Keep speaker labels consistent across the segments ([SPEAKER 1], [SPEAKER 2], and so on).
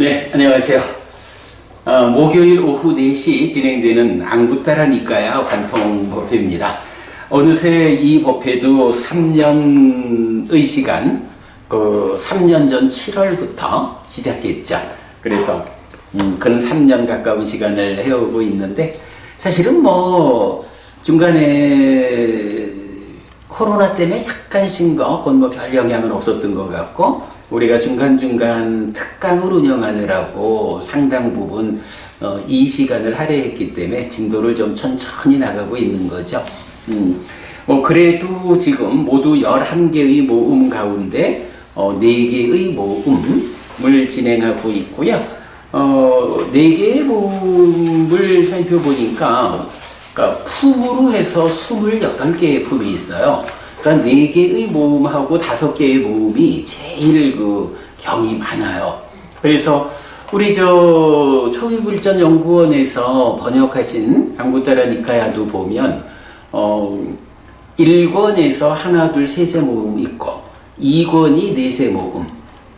[SPEAKER 1] 네, 안녕하세요. 목요일 오후 4시 진행되는 안구따라 니까야 관통법회입니다. 어느새 이 법회도 3년의 시간, 3년 전 7월부터 시작했죠. 그래서 근 3년 가까운 시간을 해오고 있는데, 사실은 중간에 코로나 때문에 약간씩 그건 별 영향은 없었던 것 같고, 우리가 중간중간 특강을 운영하느라고 상당 부분 이 시간을 할애했기 때문에 진도를 좀 천천히 나가고 있는 거죠. 그래도 지금 모두 11개의 모음 가운데 4개의 모음을 진행하고 있고요. 4개의 모음을 살펴보니까, 그러니까 품으로 해서 28개의 품이 있어요. 그러니까 4개의 모음하고 5개의 모음이 제일 경이 많아요. 그래서 우리 초기불전연구원에서 번역하신 안구따라 니까야도 보면 1권에서 하나, 둘, 셋의 모음 있고, 2권이 4세 모음,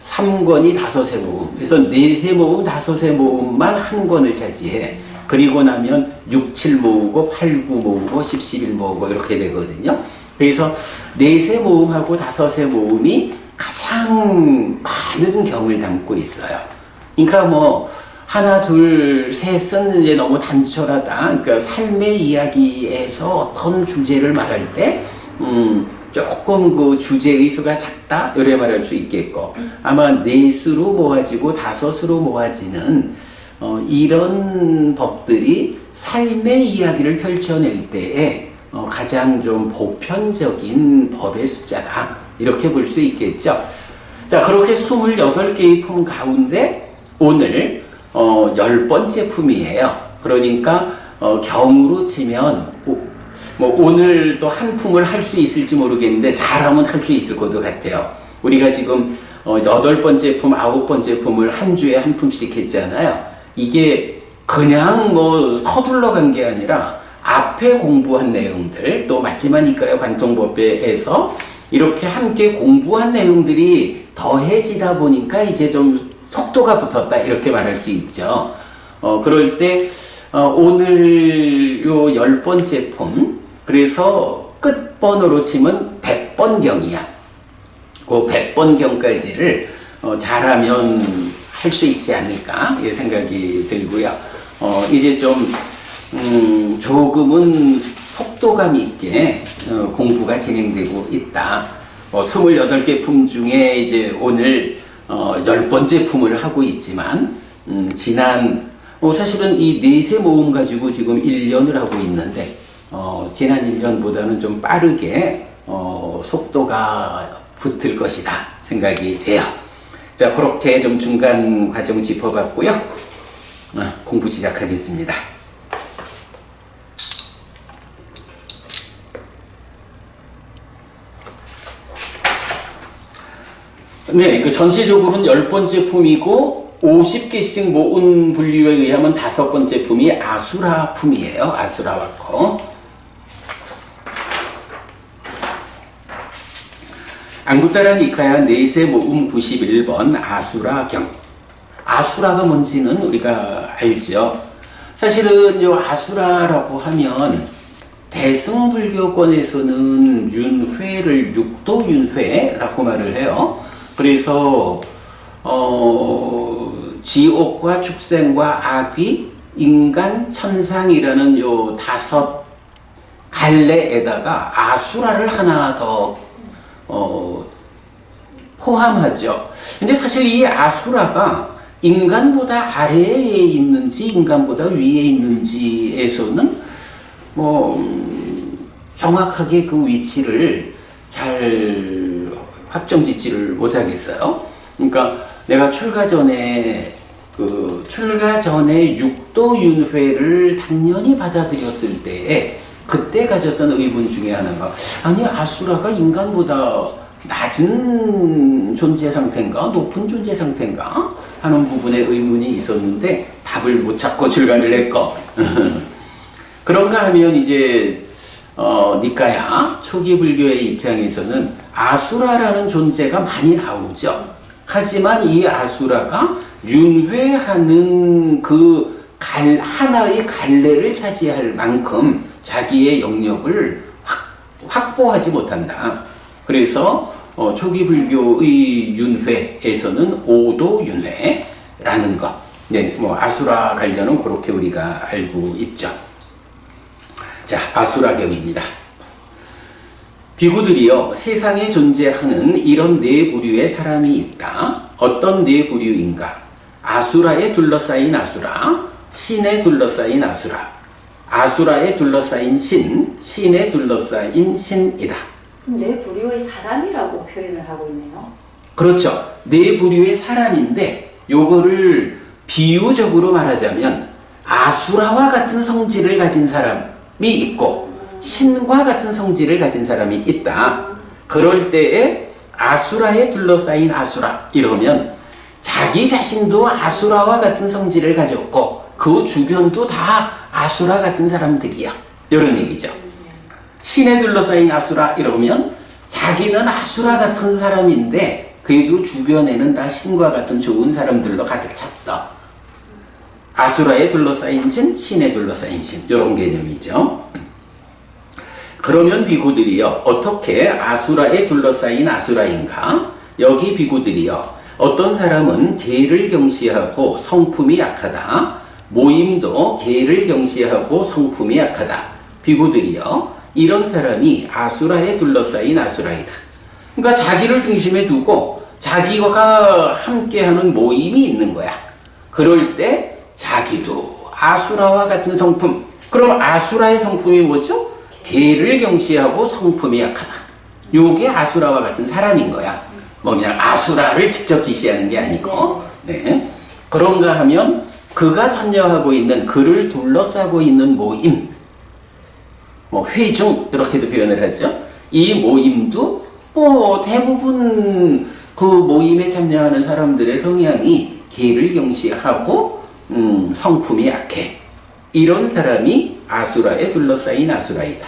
[SPEAKER 1] 3권이 5세 모음. 그래서 4세 모음, 5세 모음만 한 권을 차지해. 그리고 나면 6, 7 모으고 8, 9 모으고 10, 11 모으고 이렇게 되거든요. 그래서 4세 모음하고 5세 모음이 가장 많은 경을 담고 있어요. 그러니까 하나, 둘, 셋은 이제 너무 단촐하다. 그러니까 삶의 이야기에서 어떤 주제를 말할 때, 조금 주제의 수가 작다? 이래 말할 수 있겠고, 아마 4수로 모아지고 5수로 모아지는, 이런 법들이 삶의 이야기를 펼쳐낼 때에 가장 좀 보편적인 법의 숫자다. 이렇게 볼 수 있겠죠. 자, 그렇게 28개의 품 가운데 오늘 10번째 품이에요. 그러니까 경으로 치면 오늘 또 한 품을 할 수 있을지 모르겠는데 잘하면 할 수 있을 것도 같아요. 우리가 지금 8번째 품, 9번째 품을 한 주에 한 품씩 했잖아요. 이게 그냥 서둘러 간 게 아니라 앞에 공부한 내용들, 또 맞지마니까요 관통법회에서 이렇게 함께 공부한 내용들이 더해지다 보니까 이제 좀 속도가 붙었다, 이렇게 말할 수 있죠. 그럴 때 오늘 요 10번째 품, 그래서 끝번으로 치면 100번경이야. 그 100번경까지를 잘하면 할 수 있지 않을까, 이 생각이 들고요. 이제 좀 조금은 속도감 있게 공부가 진행되고 있다. 28개 품 중에 이제 오늘 10번째 품을 하고 있지만, 지난 사실은 이 4세 모음 가지고 지금 1년을 하고 있는데, 지난 1년보다는 좀 빠르게 속도가 붙을 것이다 생각이 돼요. 자, 그렇게 좀 중간 과정 짚어봤고요. 공부 시작하겠습니다. 네, 전체적으로는 10번째 품이고 50개씩 모은 분류에 의하면 5번째 품이 아수라 품이에요. 아수라 와코. 안구따라 니까야 4세 모음 91번 아수라 경. 아수라가 뭔지는 우리가 알죠. 사실은 요 아수라라고 하면 대승불교권에서는 윤회를 육도윤회라고 말을 해요. 그래서 지옥과 축생과 악귀, 인간, 천상이라는 요 5 갈래에다가 아수라를 하나 더 포함하죠. 근데 사실 이 아수라가 인간보다 아래에 있는지 인간보다 위에 있는지에서는 정확하게 그 위치를 잘 확정짓지를 못하겠어요. 그러니까 내가 출가 전에 육도윤회를 당연히 받아들였을 때에 그때 가졌던 의문 중에 하나가, 아니 아수라가 인간보다 낮은 존재 상태인가 높은 존재 상태인가 하는 부분에 의문이 있었는데 답을 못 찾고 출가를 했고 그런가 하면 이제 니까야 초기 불교의 입장에서는 아수라라는 존재가 많이 나오죠. 하지만 이 아수라가 윤회하는 그 하나의 갈래를 차지할 만큼 자기의 영역을 확보하지 못한다. 그래서 초기 불교의 윤회에서는 오도윤회라는 것. 네, 뭐 아수라 관련은 그렇게 우리가 알고 있죠. 자, 아수라경입니다. 비구들이여, 세상에 존재하는 이런 네 부류의 사람이 있다. 어떤 네 부류인가? 아수라에 둘러싸인 아수라, 신에 둘러싸인 아수라, 아수라에 둘러싸인 신, 신에 둘러싸인 신이다.
[SPEAKER 2] 네 부류의 사람이라고 표현을 하고 있네요.
[SPEAKER 1] 그렇죠. 네 부류의 사람인데 요거를 비유적으로 말하자면 아수라와 같은 성질을 가진 사람이 있고 신과 같은 성질을 가진 사람이 있다. 그럴 때에 아수라에 둘러싸인 아수라 이러면 자기 자신도 아수라와 같은 성질을 가졌고 그 주변도 다 아수라 같은 사람들이야. 이런 얘기죠. 신에 둘러싸인 아수라 이러면 자기는 아수라 같은 사람인데 그래도 주변에는 다 신과 같은 좋은 사람들로 가득 찼어. 아수라에 둘러싸인 신, 신에 둘러싸인 신 이런 개념이죠. 그러면 비구들이여, 어떻게 아수라에 둘러싸인 아수라인가? 여기 비구들이여, 어떤 사람은 계를 경시하고 성품이 약하다. 모임도 계를 경시하고 성품이 약하다. 비구들이여, 이런 사람이 아수라에 둘러싸인 아수라이다. 그러니까 자기를 중심에 두고 자기가 함께하는 모임이 있는 거야. 그럴 때 자기도 아수라와 같은 성품. 그럼 아수라의 성품이 뭐죠? 계를 경시하고 성품이 약하다. 요게 아수라와 같은 사람인 거야. 뭐 그냥 아수라를 직접 지시하는 게 아니고. 네. 그런가 하면 그가 참여하고 있는, 그를 둘러싸고 있는 모임, 뭐 회중 이렇게도 표현을 하죠. 이 모임도 뭐 대부분 그 모임에 참여하는 사람들의 성향이 계를 경시하고 성품이 약해. 이런 사람이 아수라에 둘러싸인 아수라이다.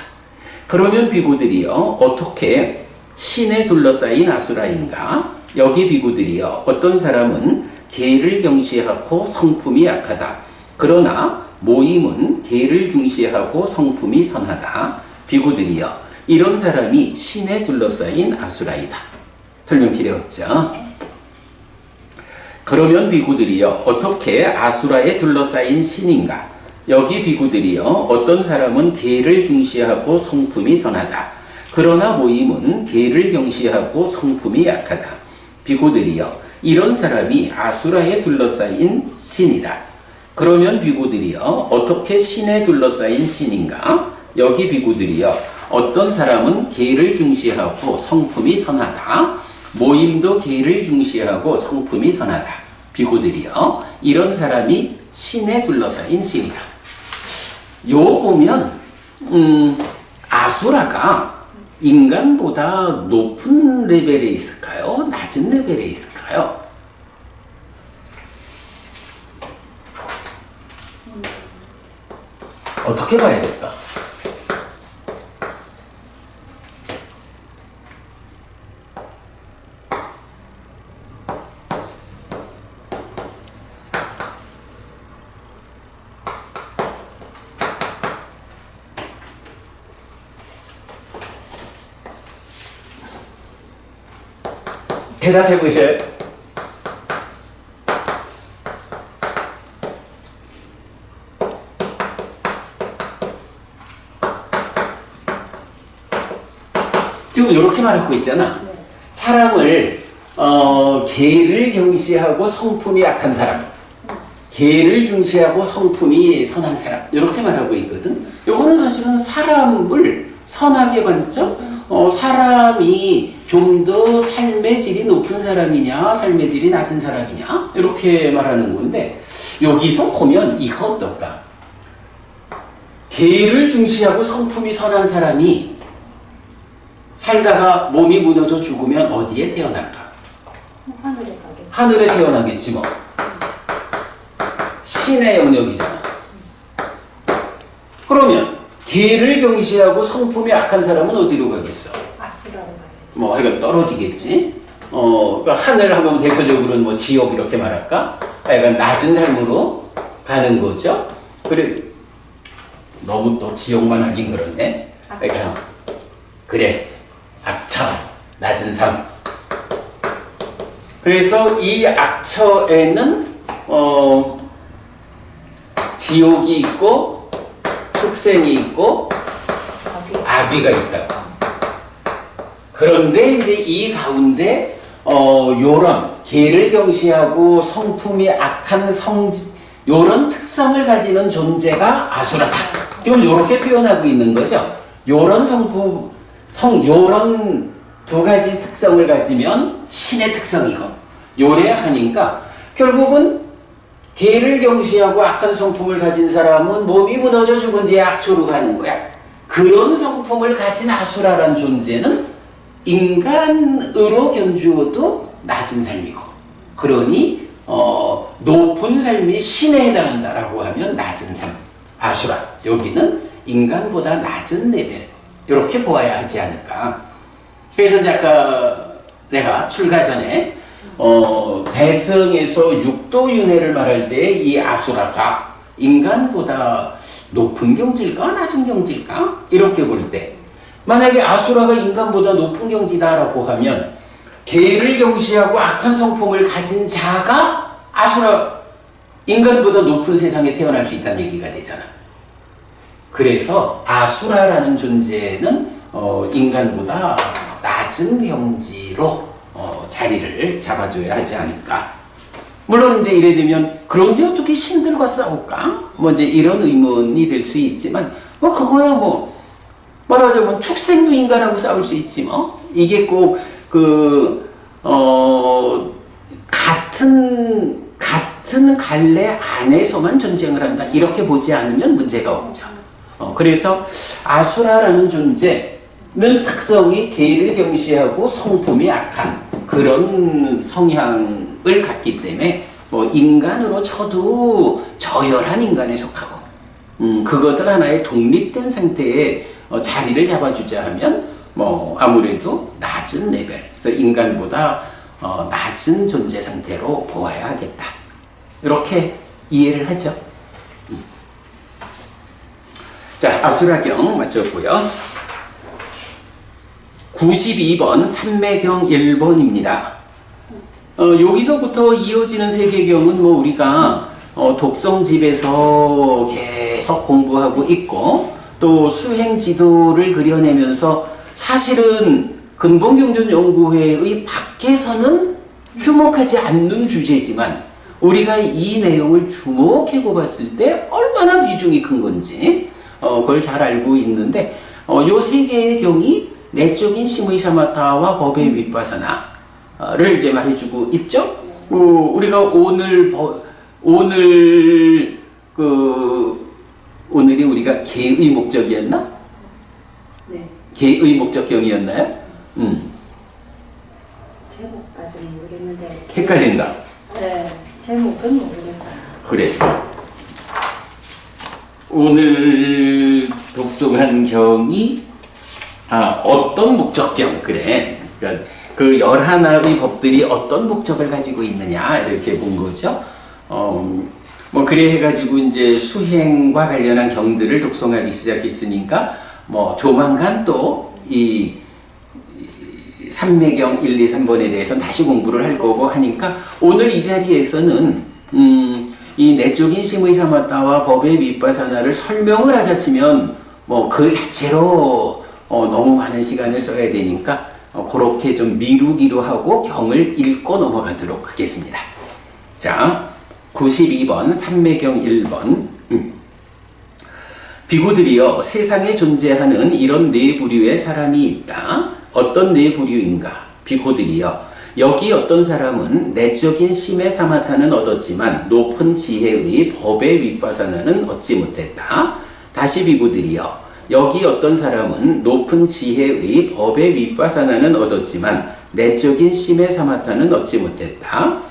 [SPEAKER 1] 그러면 비구들이여, 어떻게 신에 둘러싸인 아수라인가? 여기 비구들이여, 어떤 사람은 계를 경시하고 성품이 약하다. 그러나 모임은 계를 중시하고 성품이 선하다. 비구들이여, 이런 사람이 신에 둘러싸인 아수라이다. 설명 필요 없죠? 그러면 비구들이여, 어떻게 아수라에 둘러싸인 신인가? 여기 비구들이여, 어떤 사람은 계를 중시하고 성품이 선하다. 그러나 모임은 계를 경시하고 성품이 약하다. 비구들이여, 이런 사람이 아수라에 둘러싸인 신이다. 그러면 비구들이여, 어떻게 신에 둘러싸인 신인가? 여기 비구들이여, 어떤 사람은 계를 중시하고 성품이 선하다. 모임도 계를 중시하고 성품이 선하다. 비구들이여, 이런 사람이 신에 둘러싸인 신이다. 요 보면 아수라가 인간보다 높은 레벨에 있을까요? 낮은 레벨에 있을까요? 어떻게 봐야 될까? 대답해 보세요. 지금 이렇게 말하고 있잖아. 사람을 계를 경시하고 성품이 약한 사람, 계를 중시하고 성품이 선한 사람, 이렇게 말하고 있거든. 이거는 사실은 사람을 선하게 관점, 사람이 좀 더 삶의 질이 높은 사람이냐, 삶의 질이 낮은 사람이냐, 이렇게 말하는 건데, 여기서 보면 이거 어떨까? 계를 중시하고 성품이 선한 사람이 살다가 몸이 무너져 죽으면 어디에 태어날까?
[SPEAKER 2] 하늘에 가게.
[SPEAKER 1] 하늘에 태어나겠지 뭐. 신의 영역이잖아. 그러면 계를 경시하고 성품이 악한 사람은 어디로 가겠어?
[SPEAKER 2] 아수라로 가게.
[SPEAKER 1] 뭐 하여간 떨어지겠지. 그러니까 하늘 하면 대표적으로는 뭐 지옥 이렇게 말할까? 약간 낮은 삶으로 가는 거죠. 그래, 너무 또 지옥만 하긴 그렇네. 그러니까, 그래, 악처, 낮은 삶. 그래서 이 악처에는, 지옥이 있고, 축생이 있고, 아귀가 있다고. 그런데 이제 이 가운데 요런 개를 경시하고 성품이 악한 요런 특성을 가지는 존재가 아수라다. 지금 요렇게 표현하고 있는 거죠. 요런 요런 두 가지 특성을 가지면 신의 특성이고 요래 하니까 결국은 개를 경시하고 악한 성품을 가진 사람은 몸이 무너져 죽은 뒤에 악초로 가는 거야. 그런 성품을 가진 아수라란 존재는 인간으로 견주어도 낮은 삶이고, 그러니 높은 삶이 신에 해당한다라고 하면 낮은 삶, 아수라. 여기는 인간보다 낮은 레벨, 이렇게 보아야 하지 않을까. 그래서 이제 아까 내가 출가 전에 대승에서 육도윤회를 말할 때 이 아수라가 인간보다 높은 경지일까 낮은 경지일까 이렇게 볼 때, 만약에 아수라가 인간보다 높은 경지다라고 하면 개를 경시하고 악한 성품을 가진 자가 아수라, 인간보다 높은 세상에 태어날 수 있다는 얘기가 되잖아. 그래서 아수라라는 존재는 인간보다 낮은 경지로 자리를 잡아줘야 하지 않을까. 물론 이제 이래 되면 그런데 어떻게 신들과 싸울까? 뭐 이제 이런 의문이 들 수 있지만 뭐 그거야 뭐 말하자면 축생도 인간하고 싸울 수 있지 뭐. 이게 꼭 같은 갈래 안에서만 전쟁을 한다 이렇게 보지 않으면 문제가 없죠. 그래서 아수라라는 존재는 특성이 개를 경시하고 성품이 악한 그런 성향을 갖기 때문에 뭐 인간으로 쳐도 저열한 인간에 속하고 그것을 하나의 독립된 상태에 자리를 잡아주자 하면 뭐 아무래도 낮은 레벨, 그래서 인간보다 낮은 존재 상태로 보아야 하겠다. 이렇게 이해를 하죠. 자, 아수라경 맞췄고요. 92번 삼매경 1번입니다. 여기서부터 이어지는 세계경은 뭐 우리가 독성집에서 계속 공부하고 있고 또 수행 지도를 그려내면서 사실은 근본경전연구회의 밖에서는 주목하지 않는 주제지만 우리가 이 내용을 주목하고 봤을 때 얼마나 비중이 큰 건지 그걸 잘 알고 있는데 요 세 개의 경이 내적인 심의 샤마타와 법의 윗바사나를 이제 말해주고 있죠. 우리가 오늘이 우리가 개의 목적이었나?
[SPEAKER 2] 네.
[SPEAKER 1] 개의 목적경이었나요?
[SPEAKER 2] 제목까지는 모르겠는데.
[SPEAKER 1] 헷갈린다.
[SPEAKER 2] 네, 제목은 모르겠어요.
[SPEAKER 1] 그래. 오늘 독송한 경이 어떤 목적경, 그래. 그러니까 그 11하나의 법들이 어떤 목적을 가지고 있느냐 이렇게 본 거죠. 뭐 그래 해가지고 이제 수행과 관련한 경들을 독송하기 시작했으니까 뭐 조만간 또 이 삼매경 1, 2, 3번에 대해서는 다시 공부를 할 거고 하니까 오늘 이 자리에서는 이 내적인 심의 사마타와 법의 윗바사나를 설명을 하자치면 뭐 그 자체로 너무 많은 시간을 써야 되니까 그렇게 좀 미루기로 하고 경을 읽고 넘어가도록 하겠습니다. 자, 92번 삼매경 1번. 비구들이여 세상에 존재하는 이런 네 부류의 사람이 있다. 어떤 네 부류인가? 비구들이여 여기 어떤 사람은 내적인 심의 사마타는 얻었지만 높은 지혜의 법의 윗바사나는 얻지 못했다. 다시 비구들이여 여기 어떤 사람은 높은 지혜의 법의 윗바사나는 얻었지만 내적인 심의 사마타는 얻지 못했다.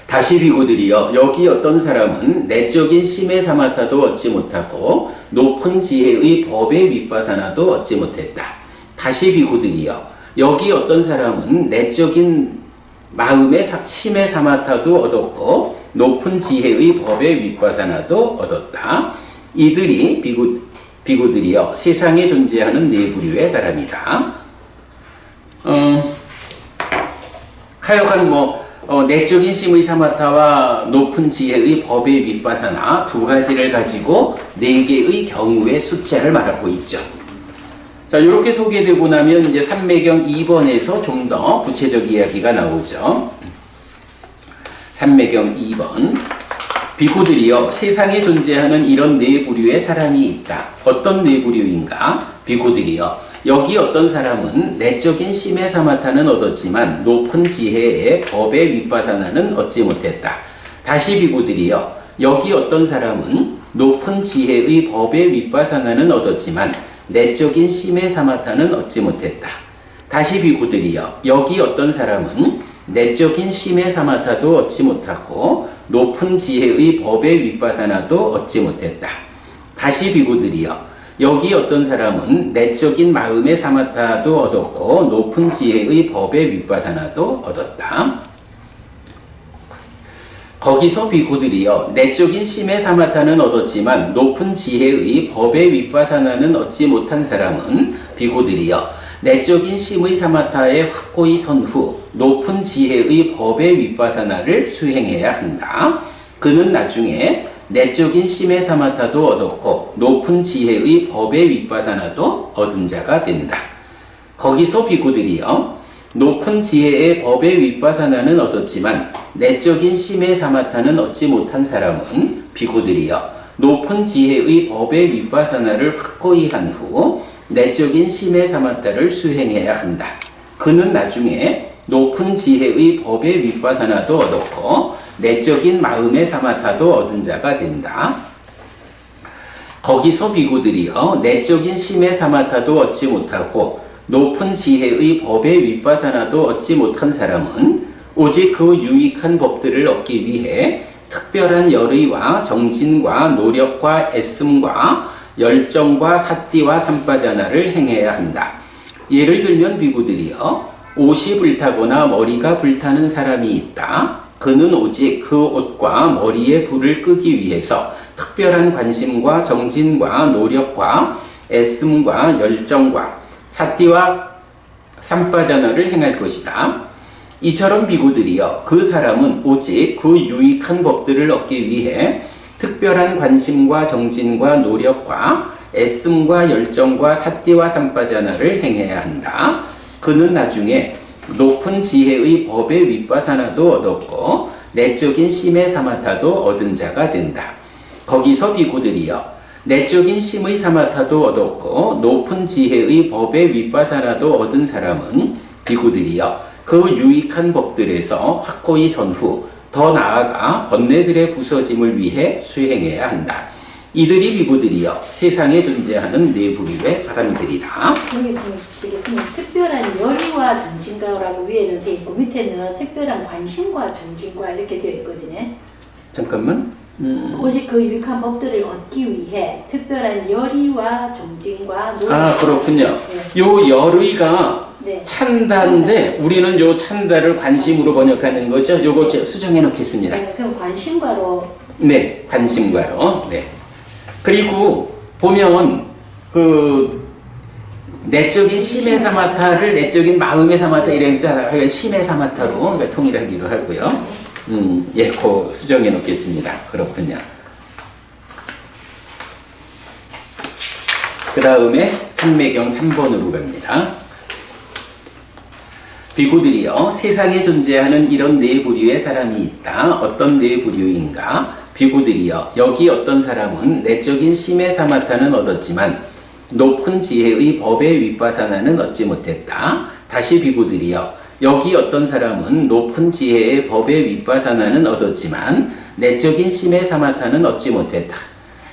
[SPEAKER 1] 다시 비구들이여 여기 어떤 사람은 내적인 심의 사마타도 얻지 못하고 높은 지혜의 법의 윗바사나도 얻지 못했다. 다시 비구들이여 여기 어떤 사람은 내적인 마음의 심의 사마타도 얻었고 높은 지혜의 법의 윗바사나도 얻었다. 이들이 비구들이여 세상에 존재하는 네 부류의 사람이다. 하여간 내적인 심의 사마타와 높은 지혜의 법의 윗바사나 두 가지를 가지고 네 개의 경우의 숫자를 말하고 있죠. 자, 이렇게 소개되고 나면 이제 삼매경 2번에서 좀 더 구체적 이야기가 나오죠. 삼매경 2번. 비구들이여 세상에 존재하는 이런 네 부류의 사람이 있다. 어떤 네 부류인가? 비구들이여 여기 어떤 사람은 내적인 심의 사마타는 얻었지만 높은 지혜의 법의 윗바사나는 얻지 못했다. 다시 비구들이여 여기 어떤 사람은 높은 지혜의 법의 윗바사나는 얻었지만 내적인 심의 사마타는 얻지 못했다. 다시 비구들이여 여기 어떤 사람은 내적인 심의 사마타도 얻지 못하고 높은 지혜의 법의 윗바사나도 얻지 못했다. 다시 비구들이여 여기 어떤 사람은 내적인 마음의 사마타도 얻었고 높은 지혜의 법의 윗바사나도 얻었다. 거기서 비구들이여 내적인 심의 사마타는 얻었지만 높은 지혜의 법의 윗바사나는 얻지 못한 사람은 비구들이여 내적인 심의 사마타에 확고히 선 후 높은 지혜의 법의 윗바사나를 수행해야 한다. 그는 나중에 내적인 심의 사마타도 얻었고 높은 지혜의 법의 윗바사나도 얻은 자가 된다. 거기서 비구들이여 높은 지혜의 법의 윗바사나는 얻었지만 내적인 심의 사마타는 얻지 못한 사람은 비구들이여 높은 지혜의 법의 윗바사나를 확고히 한 후 내적인 심의 사마타를 수행해야 한다. 그는 나중에 높은 지혜의 법의 윗바사나도 얻었고 내적인 마음의 사마타도 얻은 자가 된다. 거기서 비구들이여 내적인 심의 사마타도 얻지 못하고 높은 지혜의 법의 윗바사나도 얻지 못한 사람은 오직 그 유익한 법들을 얻기 위해 특별한 열의와 정진과 노력과 애씀과 열정과 사띠와 삼바자나를 행해야 한다. 예를 들면 비구들이여 옷이 불타거나 머리가 불타는 사람이 있다. 그는 오직 그 옷과 머리의 불을 끄기 위해서 특별한 관심과 정진과 노력과 애씀과 열정과 사띠와 삼바자나를 행할 것이다. 이처럼 비구들이여 그 사람은 오직 그 유익한 법들을 얻기 위해 특별한 관심과 정진과 노력과 애씀과 열정과 사띠와 삼바자나를 행해야 한다. 그는 나중에 높은 지혜의 법의 윗바사나도 얻었고 내적인 심의 사마타도 얻은 자가 된다. 거기서 비구들이여 내적인 심의 사마타도 얻었고 높은 지혜의 법의 윗바사나도 얻은 사람은 비구들이여 그 유익한 법들에서 확고히 선 후 더 나아가 번뇌들의 부서짐을 위해 수행해야 한다. 이들이 비구들이여 세상에 존재하는 네 부류의 사람들이다.
[SPEAKER 2] 여기서 지금 특별한 열의와 정진과라고 위에는 되어 있고 밑에는 특별한 관심과 정진과 이렇게 되어 있거든요.
[SPEAKER 1] 잠깐만.
[SPEAKER 2] 오직 그 유익한 법들을 얻기 위해 특별한 열의와 정진과 노력.
[SPEAKER 1] 아, 그렇군요.
[SPEAKER 2] 네.
[SPEAKER 1] 요 열의가
[SPEAKER 2] 네.
[SPEAKER 1] 찬다인데 우리는 요 찬다를 관심으로 번역하는 거죠. 요거 제가 수정해 놓겠습니다.
[SPEAKER 2] 네, 그럼 관심과로.
[SPEAKER 1] 네, 관심과로. 네. 그리고 보면 그 내적인 심의 사마타를 내적인 마음의 사마타 이렇게 심의 사마타로 통일하기로 하고요. 예, 그 수정해 놓겠습니다. 그렇군요. 그 다음에 삼매경 3번으로 갑니다. 비구들이여 세상에 존재하는 이런 네 부류의 사람이 있다. 어떤 네 부류인가? 비구들이여 여기 어떤 사람은 내적인 심의 사마타는 얻었지만 높은 지혜의 법의 윗바사나는 얻지 못했다. 다시 비구들이여 여기 어떤 사람은 높은 지혜의 법의 윗바사나는 얻었지만 내적인 심의 사마타는 얻지 못했다.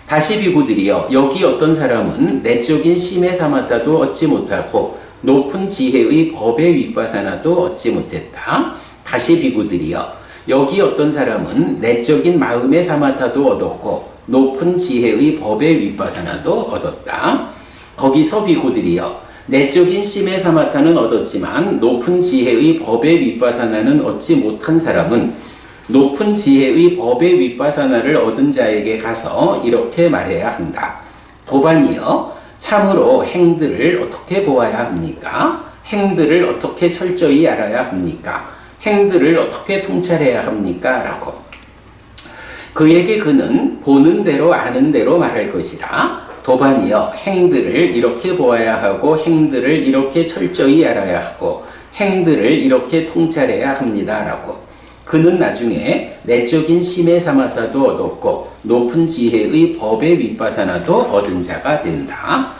[SPEAKER 1] 다시 비구들이여 여기 어떤 사람은 내적인 심의 사마타도 얻지 못하고 높은 지혜의 법의 윗바사나도 얻지 못했다. 다시 비구들이여 여기 어떤 사람은 내적인 마음의 사마타도 얻었고 높은 지혜의 법의 윗바사나도 얻었다. 거기서 비구들이여 내적인 심의 사마타는 얻었지만 높은 지혜의 법의 윗바사나는 얻지 못한 사람은 높은 지혜의 법의 윗바사나를 얻은 자에게 가서 이렇게 말해야 한다. 도반이여, 참으로 행들을 어떻게 보아야 합니까? 행들을 어떻게 철저히 알아야 합니까? 행들을 어떻게 통찰해야 합니까? 라고. 그에게 그는 보는 대로 아는 대로 말할 것이다. 도반이여, 행들을 이렇게 보아야 하고 행들을 이렇게 철저히 알아야 하고 행들을 이렇게 통찰해야 합니다. 라고. 그는 나중에 내적인 심의 사마타도 얻었고 높은 지혜의 법의 윗바사나도 얻은 자가 된다.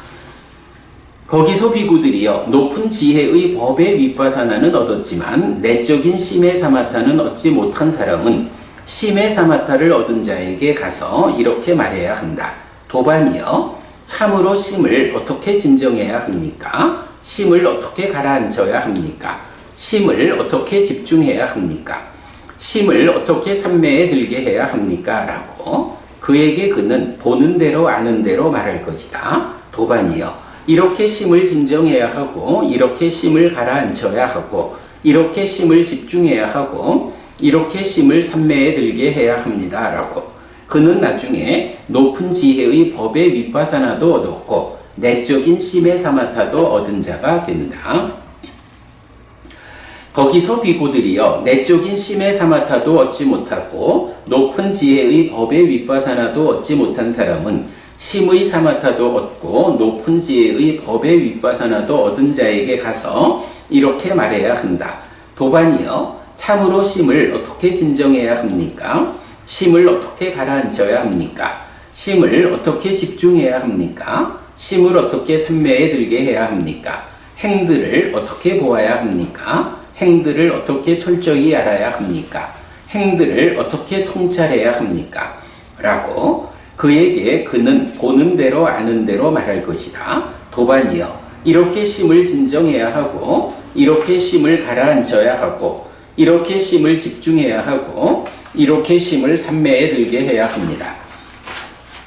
[SPEAKER 1] 거기서 비구들이여, 높은 지혜의 법의 윗바사나는 얻었지만 내적인 심의 사마타는 얻지 못한 사람은 심의 사마타를 얻은 자에게 가서 이렇게 말해야 한다. 도반이여, 참으로 심을 어떻게 진정해야 합니까? 심을 어떻게 가라앉혀야 합니까? 심을 어떻게 집중해야 합니까? 심을 어떻게 삼매에 들게 해야 합니까? 라고. 그에게 그는 보는 대로 아는 대로 말할 것이다. 도반이여, 이렇게 심을 진정해야 하고 이렇게 심을 가라앉혀야 하고 이렇게 심을 집중해야 하고 이렇게 심을 삼매에 들게 해야 합니다. 라고. 그는 나중에 높은 지혜의 법의 윗바사나도 얻었고 내적인 심의 사마타도 얻은 자가 된다. 거기서 비구들이여, 내적인 심의 사마타도 얻지 못하고 높은 지혜의 법의 윗바사나도 얻지 못한 사람은 심의 사마타도 얻고 높은 지혜의 법의 윗바사나도 얻은 자에게 가서 이렇게 말해야 한다. 도반이여, 참으로 심을 어떻게 진정해야 합니까? 심을 어떻게 가라앉혀야 합니까? 심을 어떻게 집중해야 합니까? 심을 어떻게 삼매에 들게 해야 합니까? 행들을 어떻게 보아야 합니까? 행들을 어떻게 철저히 알아야 합니까? 행들을 어떻게 통찰해야 합니까? 라고. 그에게 그는 보는 대로 아는 대로 말할 것이다. 도반이여, 이렇게 심을 진정해야 하고 이렇게 심을 가라앉혀야 하고 이렇게 심을 집중해야 하고 이렇게 심을 삼매에 들게 해야 합니다.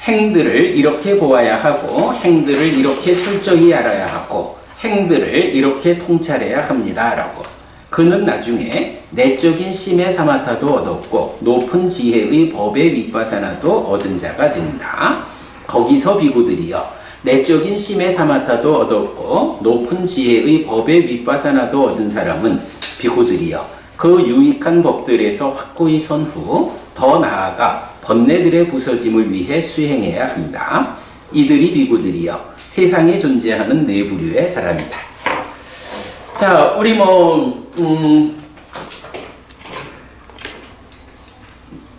[SPEAKER 1] 행들을 이렇게 보아야 하고 행들을 이렇게 철저히 알아야 하고 행들을 이렇게 통찰해야 합니다. 라고. 그는 나중에 내적인 심의 사마타도 얻었고 높은 지혜의 법의 윗바사나도 얻은 자가 된다. 거기서 비구들이여, 내적인 심의 사마타도 얻었고 높은 지혜의 법의 윗바사나도 얻은 사람은 비구들이여, 그 유익한 법들에서 확고히 선 후 더 나아가 번뇌들의 부서짐을 위해 수행해야 한다. 이들이 비구들이여, 세상에 존재하는 네 부류의 사람이다. 자, 우리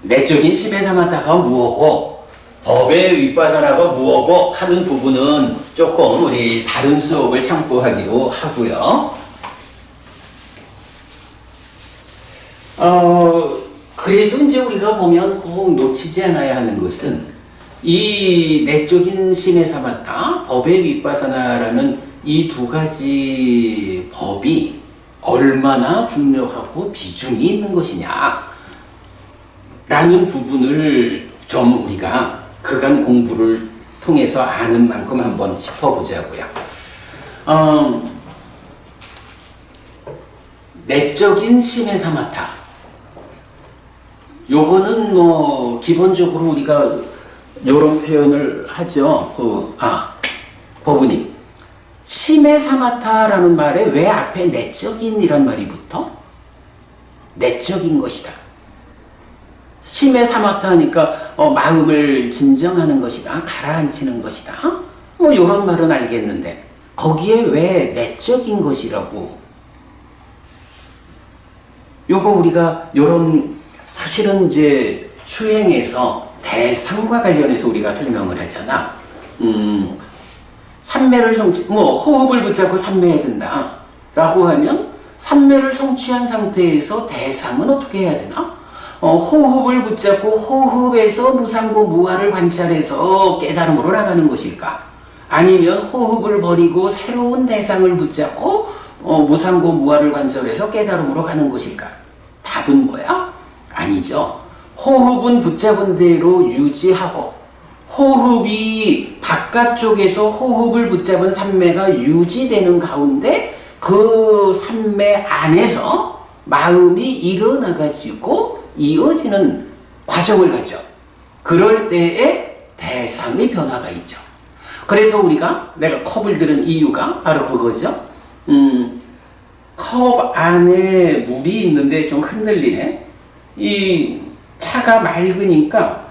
[SPEAKER 1] 내적인 심의 사마타가 무엇고 법의 윗바사나가 무엇고 하는 부분은 조금 우리 다른 수업을 참고하기로 하고요. 그래도 이제 우리가 보면 꼭 놓치지 않아야 하는 것은 이 내적인 심의 사마타, 법의 윗바사나라는 이 두 가지 법이 얼마나 중요하고 비중이 있는 것이냐 라는 부분을 좀 우리가 그간 공부를 통해서 아는 만큼 한번 짚어보자고요. 내적인 심의 사마타, 요거는 기본적으로 우리가 요런 표현을 하죠. 법은이 심의 사마타라는 말에 왜 앞에 내적인이란 말이 붙어? 내적인 것이다. 심의 사마타 하니까 마음을 진정하는 것이다, 가라앉히는 것이다, 요런 말은 알겠는데 거기에 왜 내적인 것이라고? 요거 우리가 요런 사실은 이제 수행에서 대상과 관련해서 우리가 설명을 하잖아. 삼매를 호흡을 붙잡고 삼매에 든다 라고 하면 삼매를 성취한 상태에서 대상은 어떻게 해야 되나? 호흡을 붙잡고 호흡에서 무상고 무아를 관찰해서 깨달음으로 나가는 것일까? 아니면 호흡을 버리고 새로운 대상을 붙잡고 무상고 무아를 관찰해서 깨달음으로 가는 것일까? 답은 뭐야? 아니죠. 호흡은 붙잡은 대로 유지하고 호흡이 바깥쪽에서 호흡을 붙잡은 삼매가 유지되는 가운데 그 삼매 안에서 마음이 일어나가지고 이어지는 과정을 가죠. 그럴 때에 대상의 변화가 있죠. 그래서 내가 컵을 들은 이유가 바로 그거죠. 컵 안에 물이 있는데 좀 흔들리네. 이 차가 맑으니까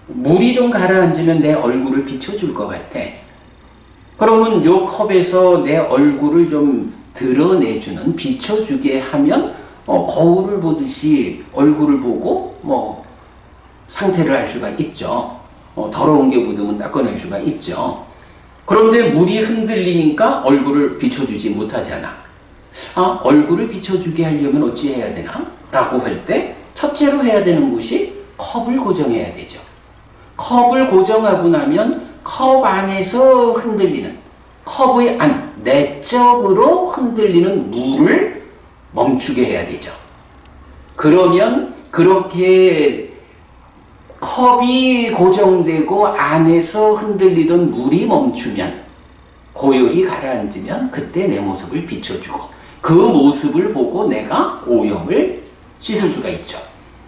[SPEAKER 1] 물이 좀 가라앉으면 내 얼굴을 비춰줄 것 같아. 그러면 요 컵에서 내 얼굴을 좀 드러내주는, 비춰주게 하면 거울을 보듯이 얼굴을 보고 상태를 알 수가 있죠. 더러운 게 묻으면 닦아낼 수가 있죠. 그런데 물이 흔들리니까 얼굴을 비춰주지 못하잖아. 얼굴을 비춰주게 하려면 어찌 해야 되나? 라고 할 때 첫째로 해야 되는 것이 컵을 고정해야 되죠. 컵을 고정하고 나면 컵 안에서 흔들리는, 컵의 안, 내적으로 흔들리는 물을 멈추게 해야 되죠. 그러면 그렇게 컵이 고정되고 안에서 흔들리던 물이 멈추면, 고요히 가라앉으면 그때 내 모습을 비춰주고 그 모습을 보고 내가 오염을 씻을 수가 있죠.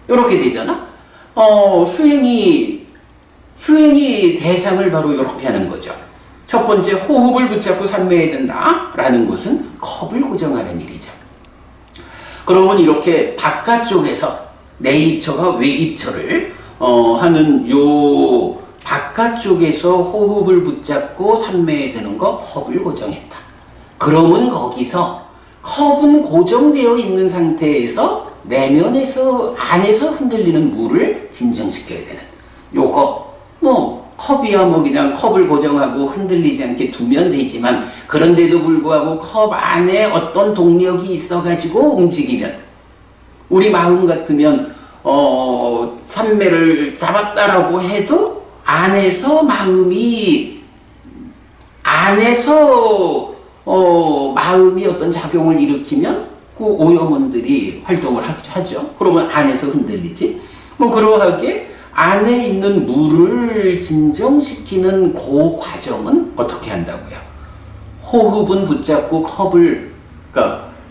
[SPEAKER 1] 이렇게 되잖아. 수행이 대상을 바로 이렇게 하는 거죠. 첫 번째, 호흡을 붙잡고 삼매해야 된다라는 것은 컵을 고정하는 일이죠. 그러면 이렇게 바깥쪽에서 내입처가 외입처를 하는 요 바깥쪽에서 호흡을 붙잡고 삼매에 드는 거 컵을 고정했다. 그러면 거기서 컵은 고정되어 있는 상태에서 내면에서 안에서 흔들리는 물을 진정시켜야 되는 요거. 컵이야 그냥 컵을 고정하고 흔들리지 않게 두면 되지만, 그런데도 불구하고 컵 안에 어떤 동력이 있어가지고 움직이면, 우리 마음 같으면 삼매를 잡았다라고 해도 안에서 마음이 어떤 작용을 일으키면 그 오염원들이 활동을 하죠. 그러면 안에서 흔들리지. 그러하게 안에 있는 물을 진정시키는 그 과정은 어떻게 한다고요? 호흡은 붙잡고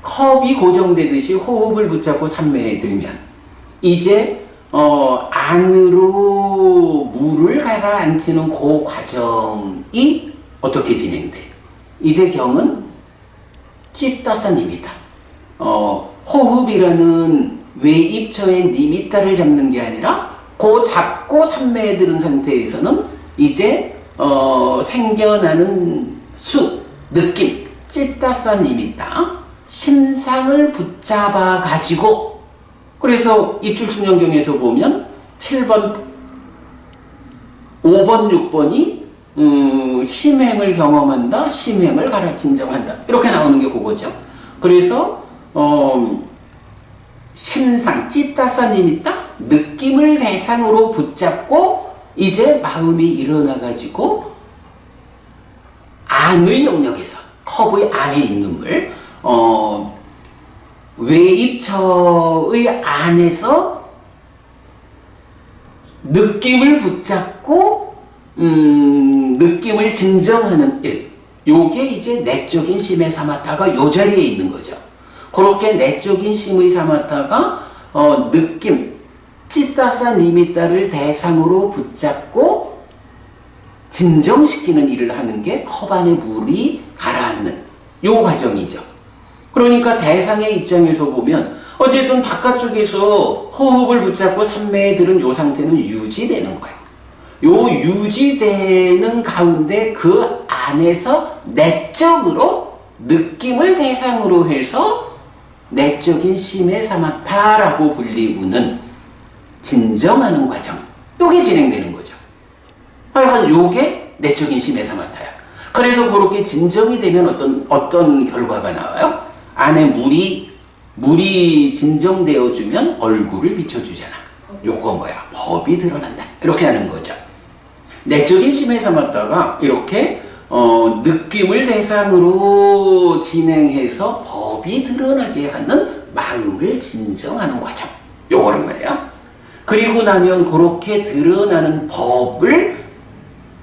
[SPEAKER 1] 컵이 고정되듯이 호흡을 붙잡고 삼매에 들면 이제 안으로 물을 가라앉히는 그 과정이 어떻게 진행돼? 이제 경은 찌따산입니다. 호흡이라는 외입처의 니미타를 잡는 게 아니라 그 잡고 삼매에 들은 상태에서는 이제 생겨나는 느낌, 찌따산입니다. 심상을 붙잡아 가지고, 그래서 입출승연경에서 보면 7번, 5번, 6번이 심행을 경험한다, 심행을 진정한다, 이렇게 나오는 게 그거죠. 그래서 심상, 찌따사님이다, 느낌을 대상으로 붙잡고 이제 마음이 일어나가지고 안의 영역에서, 컵의 안에 있는 물, 외입처의 안에서 느낌을 붙잡고 느낌을 진정하는 일, 요게 이제 내적인 심의 사마타가 요 자리에 있는 거죠. 그렇게 내적인 심의 사마타가 느낌, 찌따사 니미따를 대상으로 붙잡고 진정시키는 일을 하는 게 컵 안에 물이 가라앉는 요 과정이죠. 그러니까 대상의 입장에서 보면 어쨌든 바깥쪽에서 호흡을 붙잡고 삼매에 들은 요 상태는 유지되는 거예요. 요 유지되는 가운데 그 안에서 내적으로 느낌을 대상으로 해서 내적인 심의 사마타라고 불리우는 진정하는 과정, 요게 진행되는 거죠. 하여간 요게 내적인 심의 사마타야. 그래서 그렇게 진정이 되면 어떤 결과가 나와요? 안에 물이 진정되어주면 얼굴을 비춰주잖아. 요거 뭐야? 법이 드러난다. 이렇게 하는 거죠. 내적인 심의 사마타가 이렇게 느낌을 대상으로 진행해서 법이 드러나게 하는 마음을 진정하는 과정. 요거란 말이야. 그리고 나면 그렇게 드러나는 법을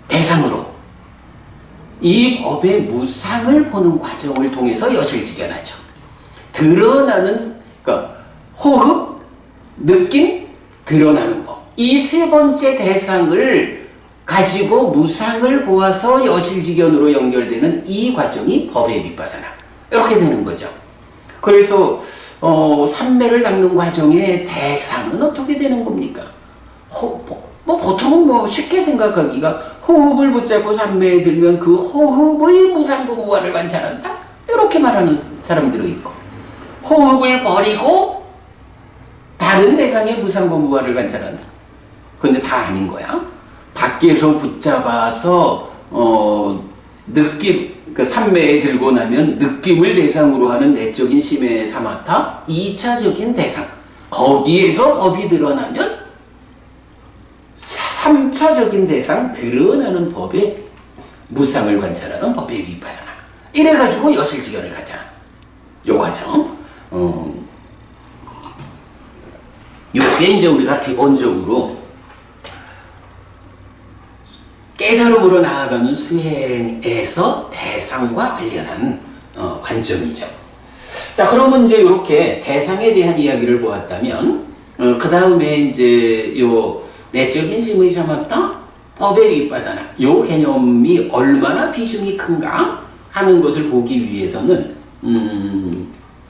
[SPEAKER 1] 대상으로 이 법의 무상을 보는 과정을 통해서 여실직연하죠. 드러나는, 그러니까 호흡, 느낌, 드러나는 법. 이 세 번째 대상을 가지고 무상을 보아서 여실직연으로 연결되는 이 과정이 법의 윗바사나. 이렇게 되는 거죠. 그래서 삼매를 닦는 과정의 대상은 어떻게 되는 겁니까? 보통은 쉽게 생각하기가 호흡을 붙잡고 삼매에 들면 그 호흡의 무상부 무아를 관찰한다? 이렇게 말하는 사람들이 있고, 호흡을 버리고 다른 대상의 무상부 무아를 관찰한다. 근데 다 아닌 거야. 밖에서 붙잡아서 느낌, 그 삼매에 들고 나면 느낌을 대상으로 하는 내적인 심해 사마타 2차적인 대상, 거기에서 법이 드러나면 3차적인 대상, 드러나는 법의 무상을 관찰하는 법의 윗바사나. 이래가지고 여실직연을 가자. 요 과정. 요게 이제 우리가 기본적으로 깨달음으로 나아가는 수행에서 대상과 관련한 관점이죠. 자, 그러면 이제 이렇게 대상에 대한 이야기를 보았다면, 그 다음에 이제 요 내적인 심의 사마타, 법의 윗바사나, 요 개념이 얼마나 비중이 큰가 하는 것을 보기 위해서는,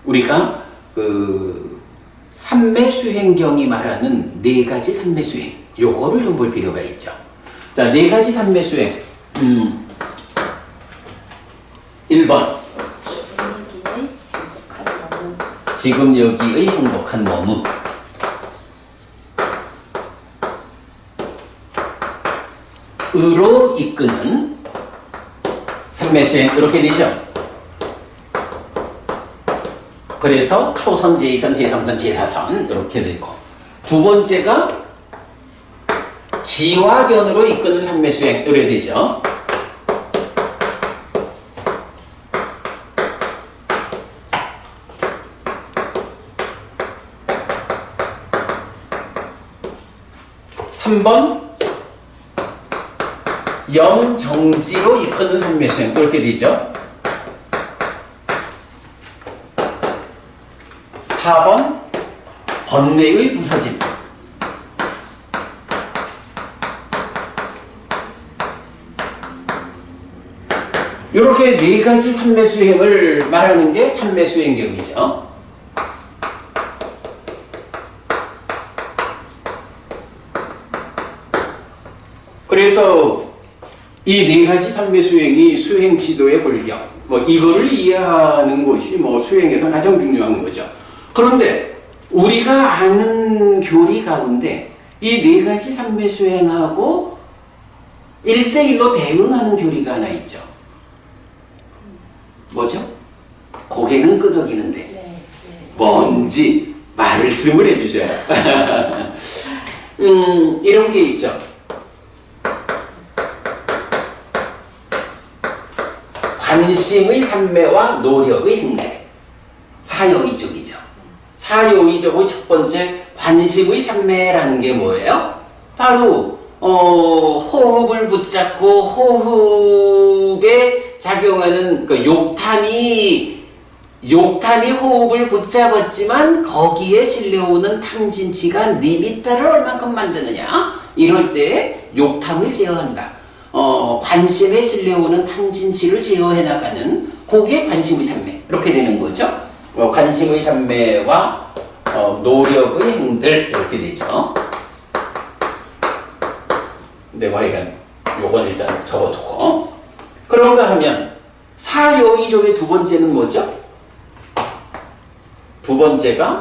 [SPEAKER 1] 우리가 그 삼매 수행경이 말하는 네 가지 삼매 수행, 요거를 좀 볼 필요가 있죠. 자, 네 가지 삼매 수행. 1번. 지금 여기의 행복한 머무. 으로 이끄는 삼매 수행, 이렇게 되죠. 그래서 초선, 제2선, 제3선, 제4선 이렇게 되고, 두 번째가 지화견으로 이끄는 삼매 수행, 이렇게 되죠. 삼 번 영정지로 이끄는 삼매 수행, 이렇게 되죠. 4번 번뇌의 부서짐. 이렇게 네 가지 삼매 수행을 말하는 게 삼매 수행경이죠. 그래서 이 네 가지 삼매 수행이 수행 지도의 골격, 이거를 이해하는 것이 수행에서 가장 중요한 거죠. 그런데 우리가 아는 교리 가운데 이 네 가지 삼매 수행하고 1대1로 대응하는 교리가 하나 있죠. 뭐죠? 고개는 끄덕이는데 뭔지 말씀을 해주셔요. 이런 게 있죠. 관심의 삼매와 노력의 행례. 사요이족이죠. 사요이족의 첫 번째 관심의 삼매라는 게 뭐예요? 바로 호흡을 붙잡고 호흡에 작용하는 그 욕탐이 호흡을 붙잡았지만 거기에 실려오는 탐진치가 니미타를 얼만큼 만드느냐, 이럴 때 욕탐을 제어한다. 관심에 실려오는 탐진치를 제어해 나가는 그게 관심의 삼매, 이렇게 되는 거죠. 관심의 삼매와 노력의 행들, 이렇게 되죠. 근데 하여간 요건 일단 접어두고, 그런가 하면 사요이족의 두 번째는 뭐죠? 두 번째가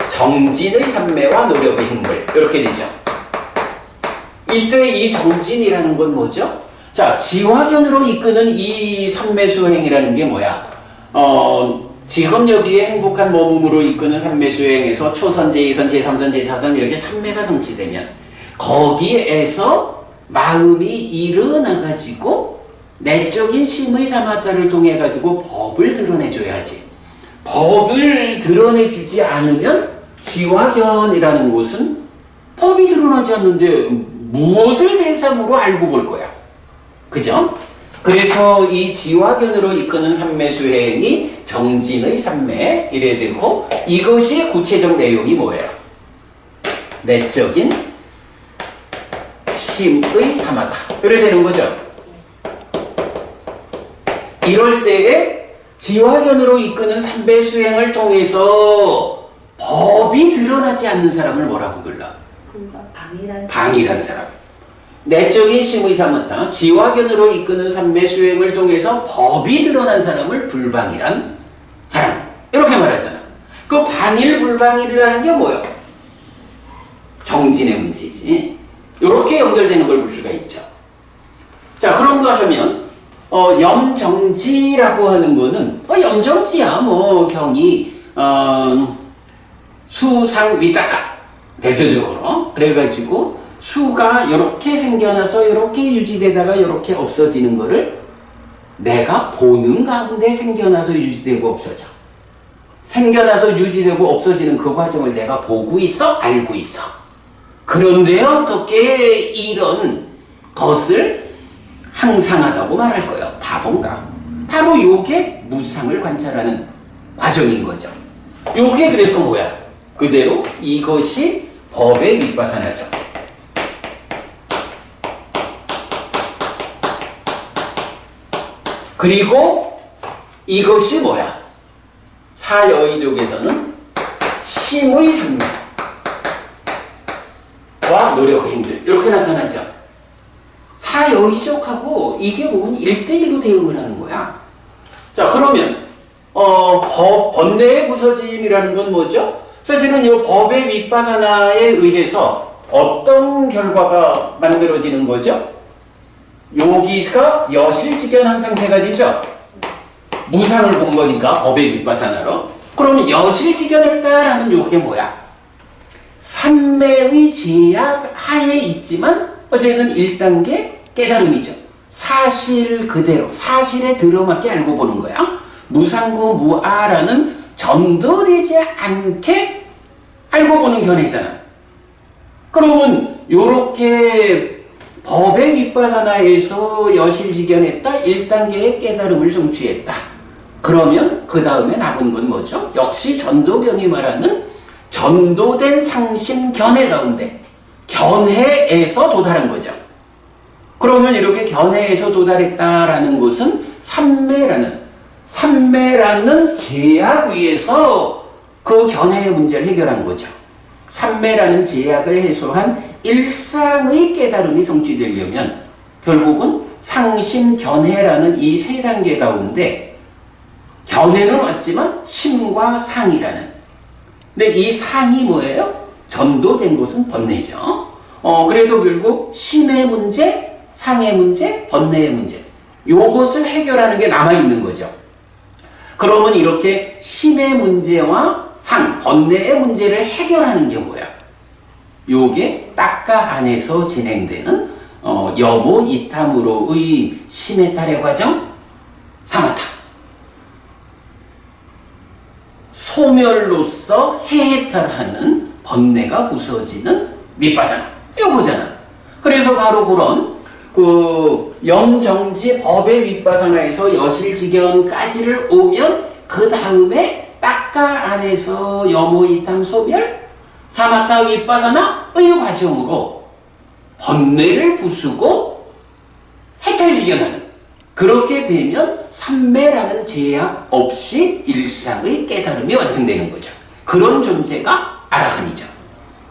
[SPEAKER 1] 정진의 삼매와 노력의 행들, 이렇게 되죠. 이때 이 정진이라는 건 뭐죠? 자, 지화견으로 이끄는 이 삼매 수행이라는 게 뭐야? 지금 여기에 행복한 머금으로 이끄는 삼매 수행에서 초선, 제2선, 제3선, 제4선 이렇게 삼매가 성취되면 거기에서 마음이 일어나가지고 내적인 심의 사마타를 통해 가지고 법을 드러내줘야지. 법을 드러내주지 않으면 지화견이라는 곳은 법이 드러나지 않는데 무엇을 대상으로 알고 볼 거야? 그죠? 그래서 이 지화견으로 이끄는 삼매수행이 정진의 삼매 이래 되고 이것이 구체적 내용이 뭐예요? 내적인 심의 사마다 이래 되는 거죠. 이럴 때에 지화견으로 이끄는 삼배수행을 통해서 법이 드러나지 않는 사람을 뭐라고 불러? 방이라는 사람. 내적인 심의사마타 지화견으로 이끄는 삼매수행을 통해서 법이 드러난 사람을 불방이란 사람 이렇게 말하잖아. 그 방일불방일이라는 게 뭐야? 정진의 문제지. 이렇게 연결되는 걸 볼 수가 있죠. 자, 그런가 하면 염정지라고 하는 거는 염정지야 뭐 경이 수상 위다가 대표적으로 그래가지고 수가 이렇게 생겨나서 이렇게 유지되다가 이렇게 없어지는 거를 내가 보는 가운데 생겨나서 유지되고 없어져. 생겨나서 유지되고 없어지는 그 과정을 내가 보고 있어? 알고 있어. 그런데 어떻게 이런 것을 항상하다고 말할 거예요? 바본가? 바로 요게 무상을 관찰하는 과정인 거죠. 요게 그래서 뭐야? 그대로 이것이 법의 윗바사나죠. 그리고 이것이 뭐야? 사여의족에서는 심의 산매와 노력 행들 이렇게 나타나죠. 사여의족하고 이게 보면 1대1로 대응을 하는 거야. 자, 그러면 번뇌의 부서짐이라는 건 뭐죠? 사실은 이 법의 윗바사나에 의해서 어떤 결과가 만들어지는 거죠? 여기가 여실직연한 상태가 되죠. 무상을 본 거니까 법의 윗바사나로. 그러면 여실직연했다라는 요게 뭐야? 삼매의 제약 하에 있지만 어쨌든 1단계 깨달음이죠. 사실 그대로 사실에 들어맞게 알고 보는 거야. 무상고 무아라는 전도되지 않게 알고 보는 견해잖아. 그러면 요렇게 법의 윗바사나에서 여실직연했다. 1단계의 깨달음을 성취했다. 그러면 그 다음에 남은 건 뭐죠? 역시 전도경이 말하는 전도된 상심 견해 가운데 견해에서 도달한 거죠. 그러면 이렇게 견해에서 도달했다라는 것은 삼매라는 제약 위에서 그 견해의 문제를 해결한 거죠. 삼매라는 제약을 해소한 일상의 깨달음이 성취되려면 결국은 상심, 견해라는 이 세 단계 가운데 견해는 왔지만 심과 상이라는, 근데 이 상이 뭐예요? 전도된 것은 번뇌죠. 그래서 결국 심의 문제, 상의 문제, 번뇌의 문제 요것을 해결하는 게 남아있는 거죠. 그러면 이렇게 심의 문제와 상, 번뇌의 문제를 해결하는 게 뭐야? 요게 딱가 안에서 진행되는 여모 이탐으로의 심해탈의 과정, 사마타. 소멸로서 해탈하는 번뇌가 부서지는 윗바사나. 요거잖아. 그래서 바로 그런 염정지 법의 윗바사나에서 여실직연까지를 오면 그 다음에 딱가 안에서 여모 이탐 소멸, 사마타 윗바사나의 과정으로 번뇌를 부수고 해탈직연하는, 그렇게 되면 삼매라는 제약 없이 일상의 깨달음이 완성되는 거죠. 그런 존재가 아라한이죠.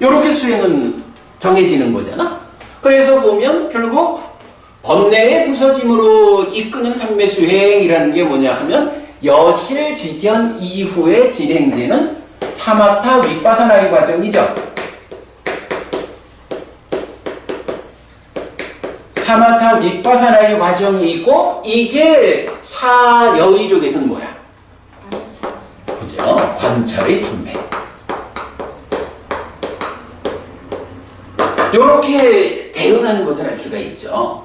[SPEAKER 1] 이렇게 수행은 정해지는 거잖아. 그래서 보면 결국 번뇌의 부서짐으로 이끄는 삼매수행이라는 게 뭐냐 하면 여실직연 이후에 진행되는 사마타 윗바사나의 과정이죠. 사마타 윗바사나의 과정이고 이게 사여의족에서는 뭐야? 그죠? 관찰의 삼매. 요렇게 대응하는 것을 알 수가 있죠.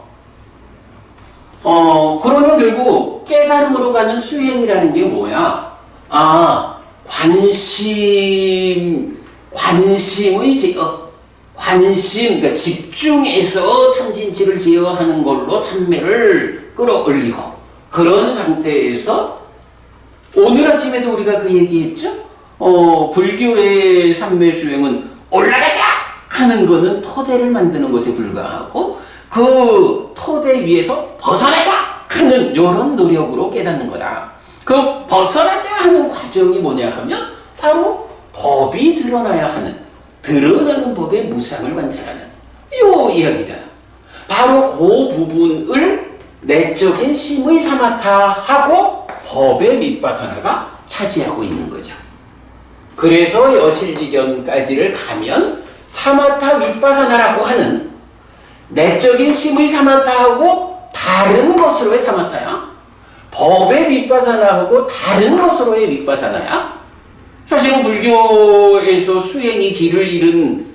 [SPEAKER 1] 그러면 결국 깨달음으로 가는 수행이라는 게 뭐야? 관심의 관심, 그러니까 집중해서 탐진치를 제어하는 걸로 삼매를 끌어올리고, 그런 상태에서 오늘 아침에도 우리가 그 얘기했죠? 불교의 삼매 수행은 올라가자 하는 거는 토대를 만드는 것에 불과하고, 그 토대 위에서 벗어나자 하는 이런 노력으로 깨닫는 거다. 그 벗어나자 하는 과정이 뭐냐 하면 바로 법이 드러나야 하는, 드러나는 법의 무상을 관찰하는 요 이야기잖아. 바로 그 부분을 내적인 심의 사마타하고 법의 밑바사나가 차지하고 있는 거죠. 그래서 여실지견까지를 가면 사마타 밑바사나라고 하는 내적인 심의 사마타하고 다른 것으로의 사마타야. 법의 밑바사나하고 다른 것으로의 밑바사나야. 사실은 불교에서 수행이 길을 잃은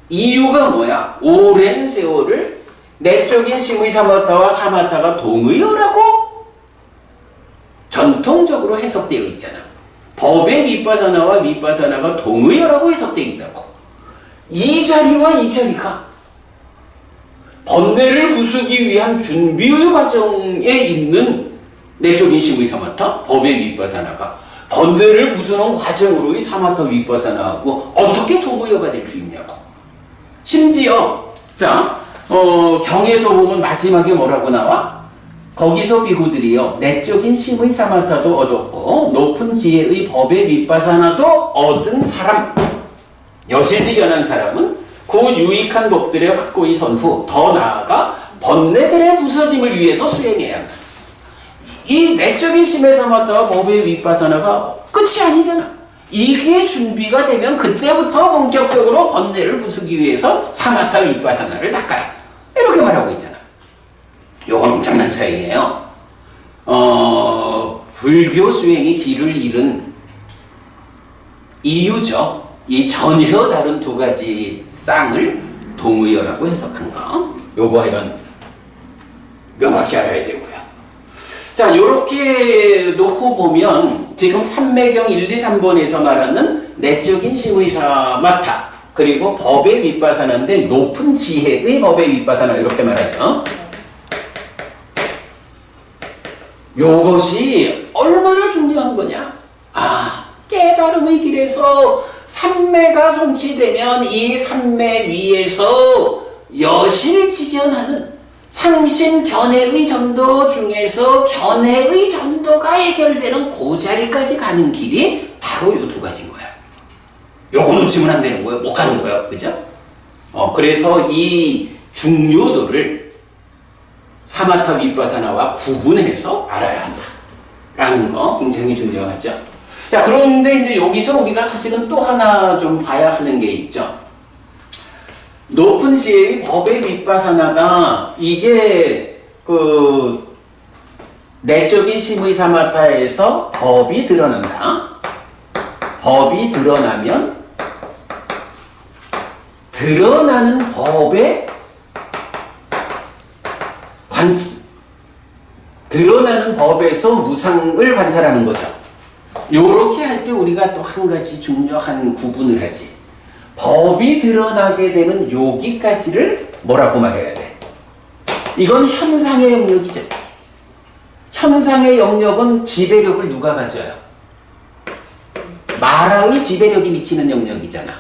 [SPEAKER 1] 이유가 뭐야? 오랜 세월을 내적인 심의 사마타와 사마타가 동의어라고 전통적으로 해석되어 있잖아. 법의 밑바사나와 밑바사나가 동의어라고 해석되어 있다고. 이 자리와 이 자리가 번뇌를 부수기 위한 준비의 과정에 있는 내적인 심의 사마타, 법의 밑바사나가 번뇌를 부수는 과정으로의 사마타 윗바사나하고 어떻게 동의어가 될 수 있냐고. 심지어 경에서 보면 마지막에 뭐라고 나와? 거기서 비구들이요 내적인 심의 사마타도 얻었고 높은 지혜의 법의 밑바사나도 얻은 사람, 여실지견한 사람은 그 유익한 법들의 확고히 선후 더 나아가 번뇌들의 부서짐을 위해서 수행해야 한다. 이 내적인 심의 사마타와 법의 윗바사나가 끝이 아니잖아. 이게 준비가 되면 그때부터 본격적으로 번뇌를 부수기 위해서 사마타 윗바사나를 닦아라. 이렇게 말하고 있잖아. 요건 엄청난 차이예요. 불교 수행이 길을 잃은 이유죠. 이 전혀 다른 두 가지 쌍을 동의어라고 해석한 거. 요거 하여간 명확히 알아야 되고요. 자, 요렇게 놓고 보면 지금 삼매경 1, 2, 3번에서 말하는 내적인 심의 사마타 그리고 법의 윗바사나인데 높은 지혜의 법의 윗바사나 이렇게 말하죠. 요것이 얼마나 중요한 거냐? 깨달음의 길에서 삼매가 성취되면 이 삼매 위에서 여실지견하는 상심 견해의 전도 중에서 견해의 전도가 해결되는 그 자리까지 가는 길이 바로 요 두 가지인 거야. 요거 놓치면 안 되는 거야. 못 가는 거야. 그죠? 그래서 이 중요도를 사마타 윗바사나와 구분해서 알아야 한다. 라는 거 굉장히 중요하죠. 자, 그런데 이제 여기서 우리가 사실은 또 하나 좀 봐야 하는 게 있죠. 높은 지혜의 법의 윗바사나가 이게 그 내적인 심의 사마타에서 법이 드러난다. 법이 드러나면 드러나는 법의 드러나는 법에서 무상을 관찰하는 거죠. 요렇게 할 때 우리가 또 한 가지 중요한 구분을 하지. 법이 드러나게 되는 여기까지를 뭐라고 말해야 돼? 이건 현상의 영역이죠. 현상의 영역은 지배력을 누가 가져요? 마라의 지배력이 미치는 영역이잖아.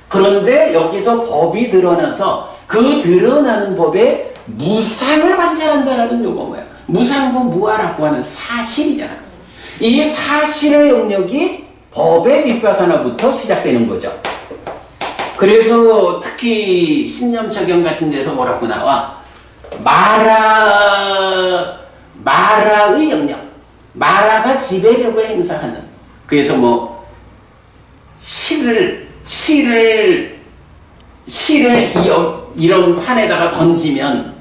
[SPEAKER 1] 그런데 여기서 법이 드러나서 그 드러나는 법에 무상을 관찰한다라는 요거 뭐야? 무상과 무아라고 하는 사실이잖아. 이 사실의 영역이 법의 윗바사나부터 시작되는 거죠. 그래서 특히 신념적용 같은 데서 뭐라고 나와? 마라의 영역. 마라가 지배력을 행사하는. 그래서 뭐 실을 이런 판에다가 던지면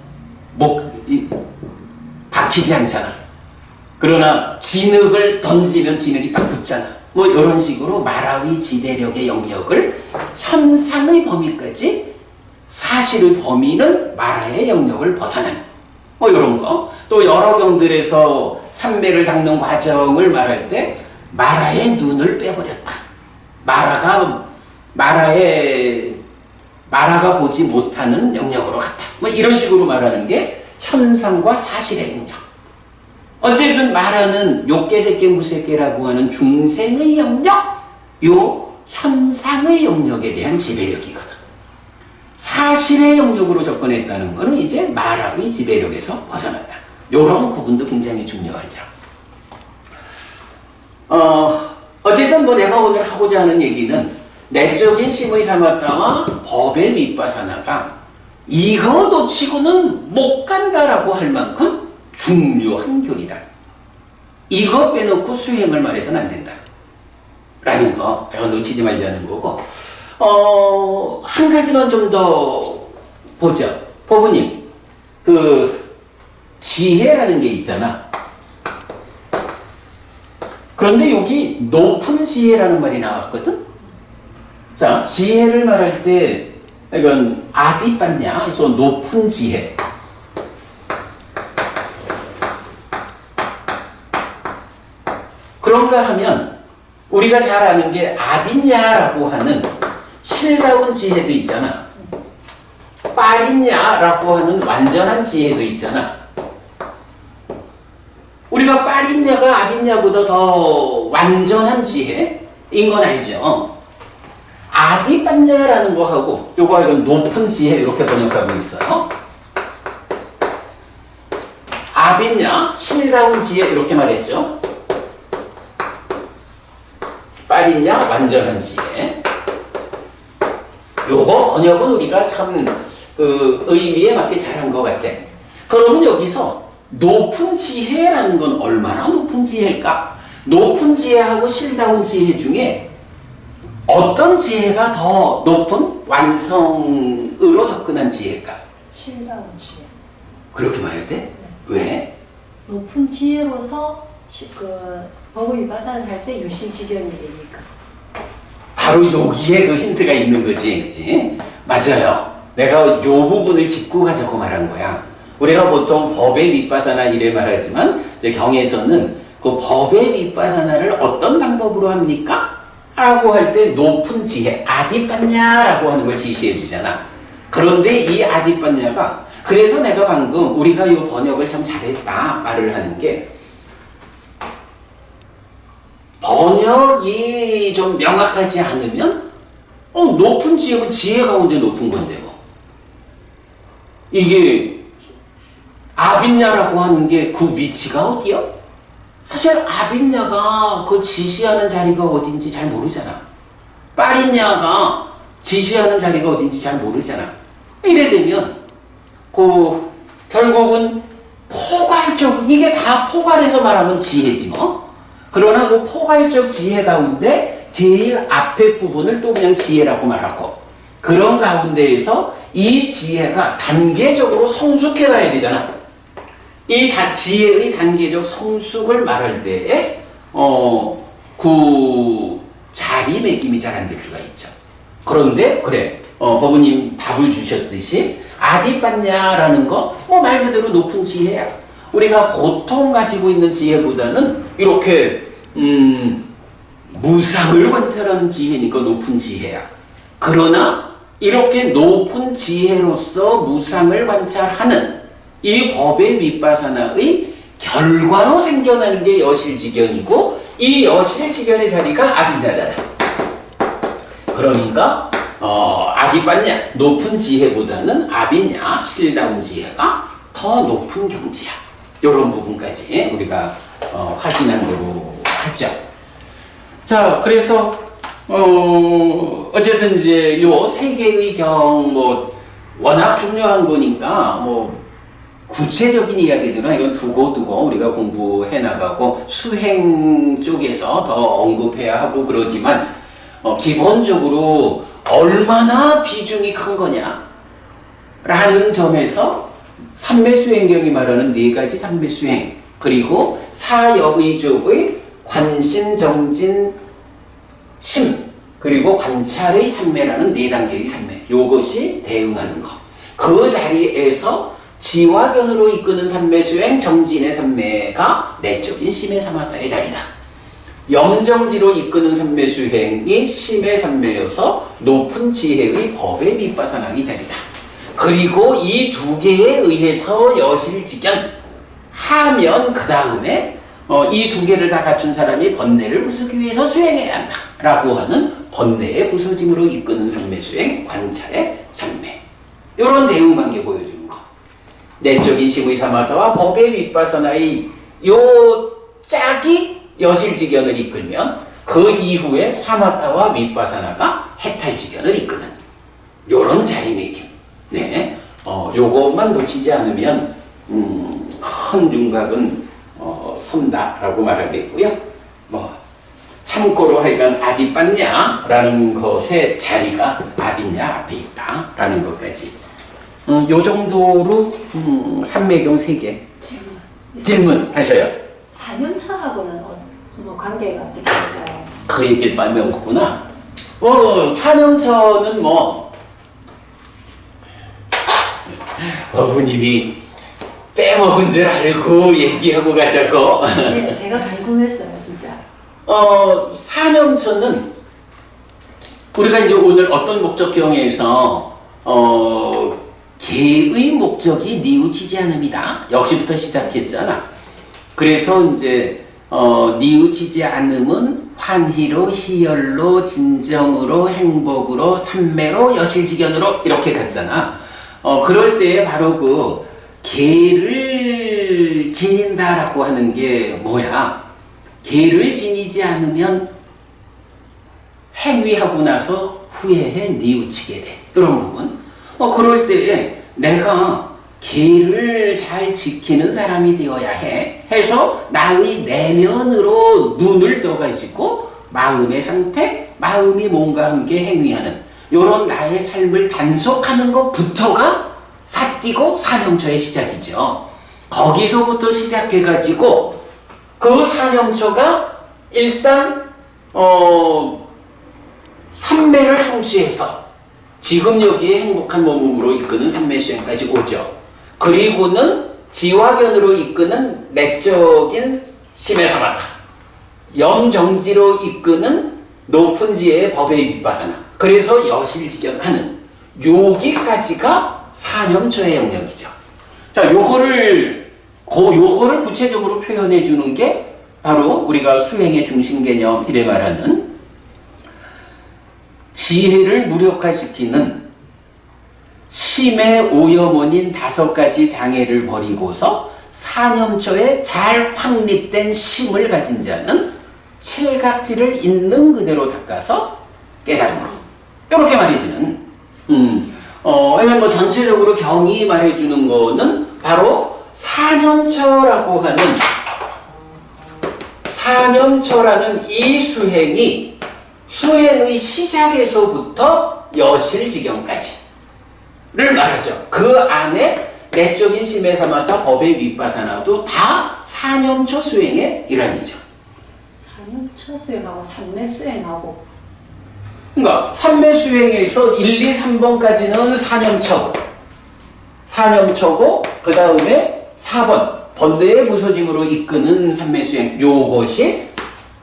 [SPEAKER 1] 박히지 않잖아. 그러나 진흙을 던지면 진흙이 딱 붙잖아. 뭐 이런 식으로 마라의 지배력의 영역을 현상의 범위까지 사실의 범위는 마라의 영역을 벗어난 뭐 이런 거. 또 여러 경들에서 삼매를 닦는 과정을 말할 때 마라의 눈을 빼버렸다. 마라의 마라가 보지 못하는 영역으로 갔다. 뭐 이런 식으로 말하는 게 현상과 사실의 영역. 어쨌든 마라는 요깨 새끼 무새끼라고 하는 중생의 영역, 요 현상의 영역에 대한 지배력이거든. 사실의 영역으로 접근했다는 것은 이제 마라의 지배력에서 벗어난다. 요런 구분도 굉장히 중요하죠. 어쨌든 뭐 내가 오늘 하고자 하는 얘기는 내적인 심의 사마타와 법의 밑바사나가 이거 놓치고는 못 간다라고 할 만큼 중요한 교리다. 이거 빼놓고 수행을 말해서는 안 된다. 라는 거, 이거 놓치지 말자는 거고, 한 가지만 좀 더 보죠. 법부님, 지혜라는 게 있잖아. 그런데 여기 높은 지혜라는 말이 나왔거든? 자, 지혜를 말할 때, 이건 아디빠냐? 그래서 높은 지혜. 그런가 하면, 우리가 잘 아는 게 아비냐라고 하는 실다운 지혜도 있잖아. 빠리냐라고 하는 완전한 지혜도 있잖아. 우리가 빠리냐가 아비냐보다 더 완전한 지혜인 건 알죠? 아디빠냐라는 거하고 요거 이건 높은 지혜 이렇게 번역하고 있어요. 아비냐, 실다운 지혜 이렇게 말했죠. 빠리냐, 완전한 지혜. 요거 번역은 우리가 참 의미에 맞게 잘한 것 같아. 그러면 여기서 높은 지혜라는 건 얼마나 높은 지혜일까? 높은 지혜하고 실다운 지혜 중에 어떤 지혜가 더 높은 완성으로 접근한 지혜일까?
[SPEAKER 2] 실다운 지혜.
[SPEAKER 1] 그렇게 봐야 돼? 왜?
[SPEAKER 2] 높은 지혜로서 법의 위바사를 할 때 유신지견이 되니까.
[SPEAKER 1] 바로 여기에 그 힌트가 있는 거지, 그치? 맞아요. 내가 요 부분을 짚고 가자고 말한 거야. 우리가 보통 법의 윗바사나 이래 말하지만, 이제 경에서는 그 법의 윗바사나를 어떤 방법으로 합니까? 라고 할 때 높은 지혜, 아디빠냐라고 하는 걸 지시해 주잖아. 그런데 이 아디빠냐가, 그래서 내가 방금 우리가 이 번역을 참 잘했다 말을 하는 게, 번역이 좀 명확하지 않으면 높은 지혜는 지혜 가운데 높은 건데 뭐. 이게 아빈야라고 하는 게 그 위치가 어디요? 사실 아빈야가 그 지시하는 자리가 어딘지 잘 모르잖아. 빠린야가 지시하는 자리가 어딘지 잘 모르잖아. 이래 되면 결국은 포괄적, 이게 다 포괄해서 말하면 지혜지 뭐. 그러나 그 포괄적 지혜 가운데 제일 앞에 부분을 또 그냥 지혜라고 말하고, 그런 가운데에서 이 지혜가 단계적으로 성숙해 가야 되잖아. 이 지혜의 단계적 성숙을 말할 때에 그 자리매김이 잘 안 될 수가 있죠. 그런데 그래, 법부님 답을 주셨듯이 아디빠냐라는 거 말 그대로 높은 지혜야. 우리가 보통 가지고 있는 지혜보다는 이렇게 무상을 관찰하는 지혜니까 높은 지혜야. 그러나 이렇게 높은 지혜로서 무상을 관찰하는 이 법의 윗바사나의 결과로 생겨나는 게 여실지견이고, 이 여실지견의 자리가 아빈자잖아. 그러니까 아디빠냐, 높은 지혜보다는 아비냐, 실다운 지혜가 더 높은 경지야. 이런 부분까지 우리가 확인한 거로 하죠. 자, 그래서 어쨌든 이제 요 세 개의 경 워낙 중요한 거니까 구체적인 이야기들은 이건 두고 우리가 공부해 나가고 수행 쪽에서 더 언급해야 하고 그러지만, 기본적으로 얼마나 비중이 큰 거냐 라는 점에서 삼매수행경이 말하는 네 가지 삼매수행, 그리고 사여의족의 관심, 정진, 심, 그리고 관찰의 삼매라는 네 단계의 삼매, 요것이 대응하는 것. 그 자리에서 지화견으로 이끄는 삼매수행, 정진의 삼매가 내적인 심의 사마타의 자리다. 염정지로 이끄는 삼매수행이 심의 삼매여서 높은 지혜의 법의 밑바산하기 자리다. 그리고 이 두 개에 의해서 여실직연 하면 그 다음에 이 두 개를 다 갖춘 사람이 번뇌를 부수기 위해서 수행해야 한다 라고 하는 번뇌의 부서짐으로 이끄는 삼매수행, 관찰의 삼매, 이런 대응관계 보여주는 거. 내적인 심의 사마타와 법의 밑바사나의 요 짝이 여실직연을 이끌면 그 이후에 사마타와 밑바사나가 해탈직연을 이끄는 요런 자리매김. 네, 요것만 놓치지 않으면 큰 윤곽은 선다라고 말하겠고요. 참고로 하여간 아디빤냐라는 것의 자리가 아비냐 앞에 있다라는 것까지 요 정도로 삼매경 3개 질문하셔요.
[SPEAKER 2] 사념처하고는 뭐 관계가 어떻게 될까요?
[SPEAKER 1] 그 얘기를 빨리 었구나. 사념처는 어부님이 빼먹은 줄 알고 얘기하고 가자고.
[SPEAKER 2] 네, 제가 궁금했어요, 진짜.
[SPEAKER 1] 사념처는 우리가 이제 오늘 어떤 목적경에서 개의 목적이 뉘우치지 않음이다. 여기부터 시작했잖아. 그래서 이제 뉘우치지 않음은 환희로, 희열로, 진정으로, 행복으로, 삼매로, 여실직연으로 이렇게 갔잖아. 그럴 때 바로 그 개를 지닌다라고 하는 게 뭐야? 개를 지니지 않으면 행위하고 나서 후회해 뉘우치게 돼. 이런 부분. 그럴 때 내가 개를 잘 지키는 사람이 되어야 해. 해서 나의 내면으로 눈을 떠가지고 마음의 상태, 마음이 뭔가 함께 행위하는 이런 나의 삶을 단속하는 것부터가 사띠고 사념처의 시작이죠. 거기서부터 시작해가지고 그 사념처가 일단 삼매를 성취해서 지금 여기에 행복한 몸으로 이끄는 삼매수행까지 오죠. 그리고는 지화견으로 이끄는 내적인 심해사마타, 염정지로 이끄는 높은 지혜의 법의 밑바다나, 그래서 여실직연하는 여기까지가 사념처의 영역이죠. 자, 요거를 구체적으로 표현해 주는 게 바로 우리가 수행의 중심 개념 이래 말하는 지혜를 무력화시키는 심의 오염원인 5가지 장애를 버리고서 사념처에 잘 확립된 심을 가진 자는 칠각지를 있는 그대로 닦아서 깨달음으로, 이렇게 말해주는 왜냐면 전체적으로 경이 말해주는 거는 바로 사념처라는 이 수행의 시작에서부터 여실직연까지를 말하죠. 그 안에 내적인 심해사마타 법의 밑바사나도 다 사념처 수행의 일환이죠.
[SPEAKER 2] 사념처 수행하고 삼매 수행하고.
[SPEAKER 1] 그러니까 삼매 수행에서 1, 2, 3번까지는 사념처고 그 다음에 4번 번뇌의 부서짐으로 이끄는 삼매 수행, 요것이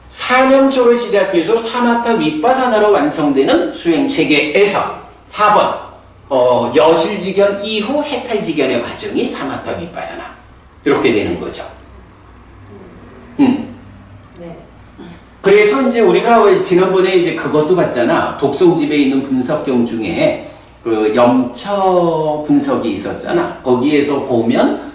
[SPEAKER 1] 사념처로 시작해서 사마타 윗바사나로 완성되는 수행 체계에서 4번 여실직연 이후 해탈직연의 과정이 사마타 윗바사나, 이렇게 되는 거죠.
[SPEAKER 2] 네.
[SPEAKER 1] 그래서 이제 우리가 지난번에 이제 그것도 봤잖아. 독송집에 있는 분석경 중에 그 염처 분석이 있었잖아. 거기에서 보면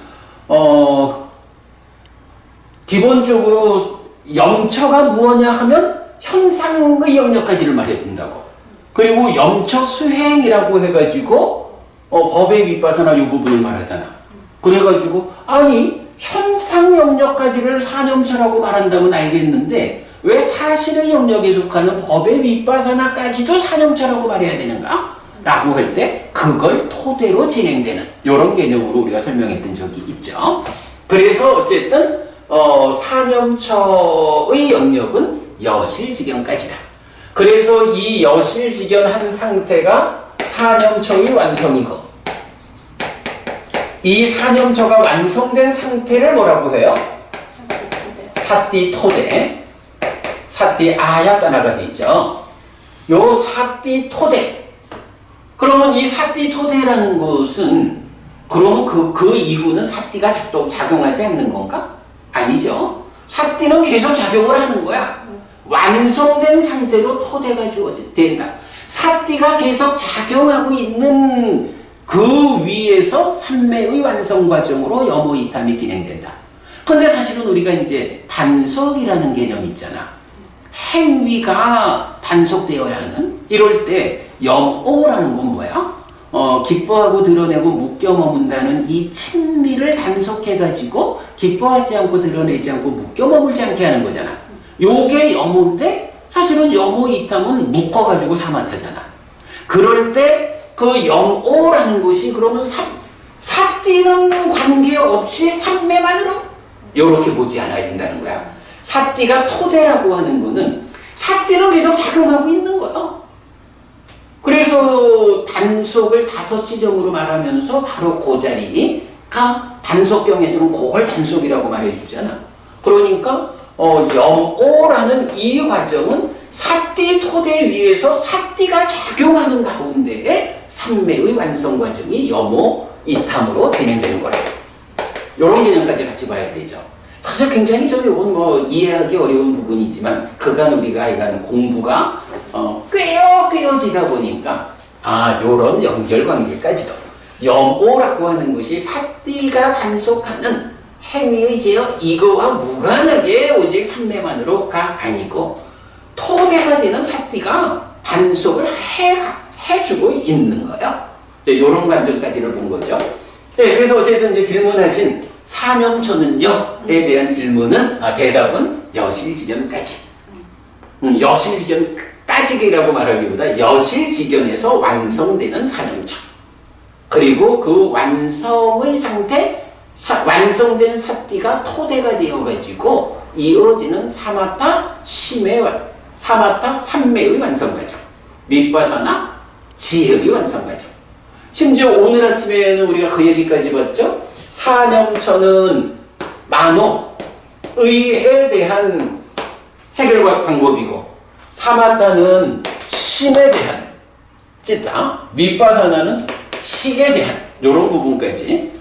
[SPEAKER 1] 기본적으로 염처가 무엇냐 하면 현상의 영역까지를 말해준다고. 그리고 염처 수행이라고 해가지고 법의 밑바사나 이 부분을 말하잖아. 그래가지고 아니 현상 영역까지를 사념처라고 말한다면 알겠는데 왜 사실의 영역에 속하는 법의 밑바사나까지도 사념처라고 말해야 되는가? 라고 할 때 그걸 토대로 진행되는 이런 개념으로 우리가 설명했던 적이 있죠. 그래서 어쨌든 사념처의 영역은 여실직연까지다. 그래서 이 여실직연한 상태가 사념처의 완성이고, 이 사념처가 완성된 상태를 뭐라고 해요? 사띠토대. 사띠 아야따나가 되죠. 요 사띠 토대. 그러면 이 사띠 토대라는 것은 그러면 그 이후는 사띠가 작용하지 않는 건가? 아니죠. 사띠는 계속 작용을 하는 거야. 완성된 상태로 토대가 주어진다. 사띠가 계속 작용하고 있는 그 위에서 삼매의 완성 과정으로 염오이탐이 진행된다. 근데 사실은 우리가 이제 단속이라는 개념이 있잖아. 행위가 단속되어야 하는? 이럴 때 염오라는 건 뭐야? 기뻐하고 드러내고 묶여 머문다는 이 친미를 단속해가지고 기뻐하지 않고 드러내지 않고 묶여 머물지 않게 하는 거잖아. 요게 염오인데 사실은 염오이탐은 묶어가지고 사마타잖아. 그럴 때 그 염오라는 것이 그러면 사띠는 관계없이 삼매만으로 이렇게 보지 않아야 된다는 거야. 사띠가 토대라고 하는 거는 사띠는 계속 작용하고 있는 거야. 그래서 단속을 5지점으로 말하면서 바로 그 자리가 단속경에서는 그걸 단속이라고 말해주잖아. 그러니까 염오라는 이 과정은 사띠 토대 위에서 사띠가 작용하는 가운데에 삼매의 완성 과정이 염오 이탐으로 진행되는 거래요. 이런 개념까지 같이 봐야 되죠. 사실 굉장히 좀 이건 이해하기 어려운 부분이지만 그간 우리가 하여간 공부가 꿰어지다 보니까 요런 연결관계까지도 염오라고 하는 것이 사띠가 단속하는 행위의 제어 이거와 무관하게 오직 삼매만으로가 아니고 토대가 되는 사띠가 단속을 해주고 있는 거예요. 이런 관점까지를 본 거죠. 네, 그래서 어쨌든 이제 질문하신 사념초는요에 대한 대답은 여실지견까지. 여실지견까지라고 말하기보다 여실지견에서 완성되는 사념초. 그리고 그 완성의 상태, 완성된 사띠가 토대가 되어가지고 이어지는 사마타 삼매의 완성 과정. 밑바사나 지혜의 완성 과정. 심지어 오늘 아침에는 우리가 그 얘기까지 봤죠? 사념처는 만호의에 대한 해결 방법이고 사마타는 심에 대한 찌따, 밑바사나는 식에 대한 이런 부분까지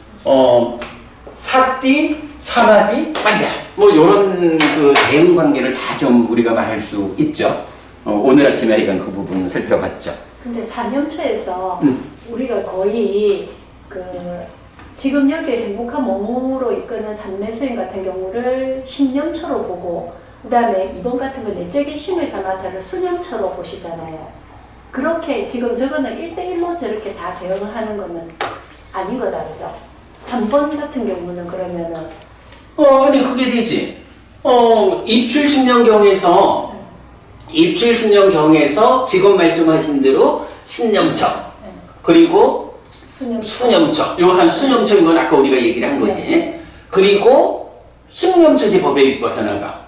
[SPEAKER 1] 사띠, 사마디, 반자 이런 그 대응 관계를 다 좀 우리가 말할 수 있죠. 오늘 아침에 이런 그 부분 살펴봤죠.
[SPEAKER 2] 근데 사념초에서 우리가 거의 지금 여기 행복한 몸으로 이끄는 삼매수행 같은 경우를 신념초로 보고 그 다음에 이번 같은 건 내적인 심의 사마타를 수념초로 보시잖아요. 그렇게 지금 저거는 1대1로 저렇게 다 대응을 하는 거는 아닌 거다, 그죠? 3번 같은 경우는 그러면은
[SPEAKER 1] 아니 그게 되지. 입출신념경에서 지금 말씀하신 대로 신념처 그리고 수념처 요한 수념처인 건 아까 우리가 얘기를 한 거지.
[SPEAKER 2] 네.
[SPEAKER 1] 그리고 숙념처지 법에 입어서나가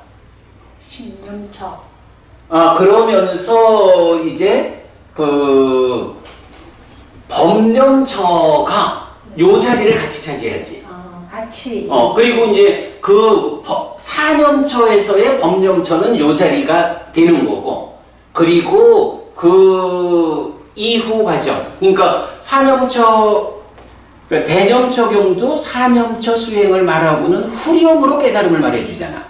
[SPEAKER 2] 신념처.
[SPEAKER 1] 그러면서 이제 그 법념처가 요 자리를 같이 차지해야지.
[SPEAKER 2] 같이.
[SPEAKER 1] 그리고 이제 그 사념처에서의 법념처는 요 자리가 되는 거고, 그리고 그 이후 과정, 그러니까 대념처경도 사념처 수행을 말하고는 후렴으로 깨달음을 말해주잖아.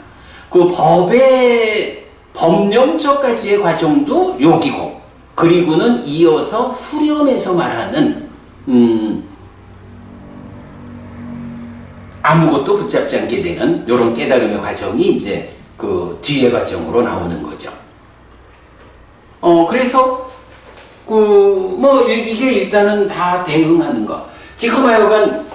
[SPEAKER 1] 그 법의 법념처까지의 과정도 여기고, 그리고는 이어서 후렴에서 말하는 아무것도 붙잡지 않게 되는 이런 깨달음의 과정이 이제 그 뒤의 과정으로 나오는 거죠. 그래서 이게 일단은 다 대응하는 거. 지금 하여간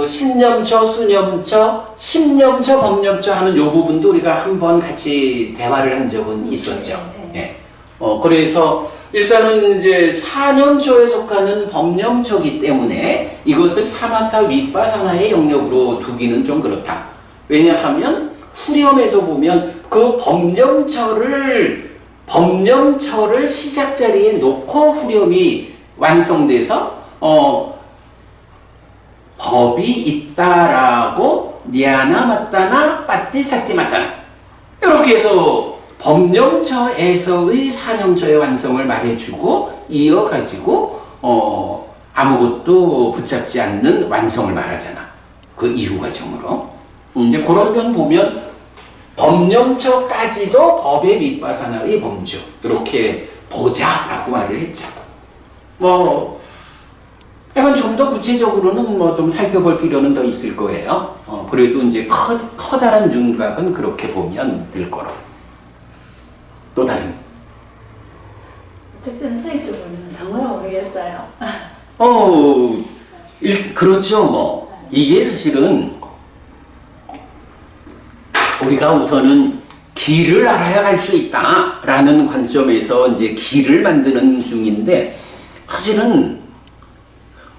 [SPEAKER 1] 신념처, 수념처, 심념처, 법념처 하는 요 부분도 우리가 한번 같이 대화를 한 적은 있었죠. 예. 그래서 일단은 이제 사념처에 속하는 법념처이기 때문에 이것을 사마타 윗바사나의 영역으로 두기는 좀 그렇다. 왜냐하면 후렴에서 보면 그 법념처를 시작 자리에 놓고 후렴이 완성돼서 법이 있다라고 니아나 맞다나 빠띠 사띠 맞다나 이렇게 해서 법령처에서의 사념처의 완성을 말해주고 이어가지고 아무것도 붙잡지 않는 완성을 말하잖아. 그 이후 과정으로. 이제 그런 면 보면 법령처까지도 법의 밑바사나의 범주 이렇게 보자라고 말을 했죠. 뭐 약간 좀 더 구체적으로는 뭐 좀 살펴볼 필요는 더 있을 거예요. 그래도 이제 커다란 윤곽은 그렇게 보면 될 거로. 또 다른.
[SPEAKER 2] 어쨌든 수익적으로는 정말 모르겠어요.
[SPEAKER 1] 그렇죠. 뭐 이게 사실은 우리가 우선은 길을 알아야 갈 수 있다라는 관점에서 이제 길을 만드는 중인데 사실은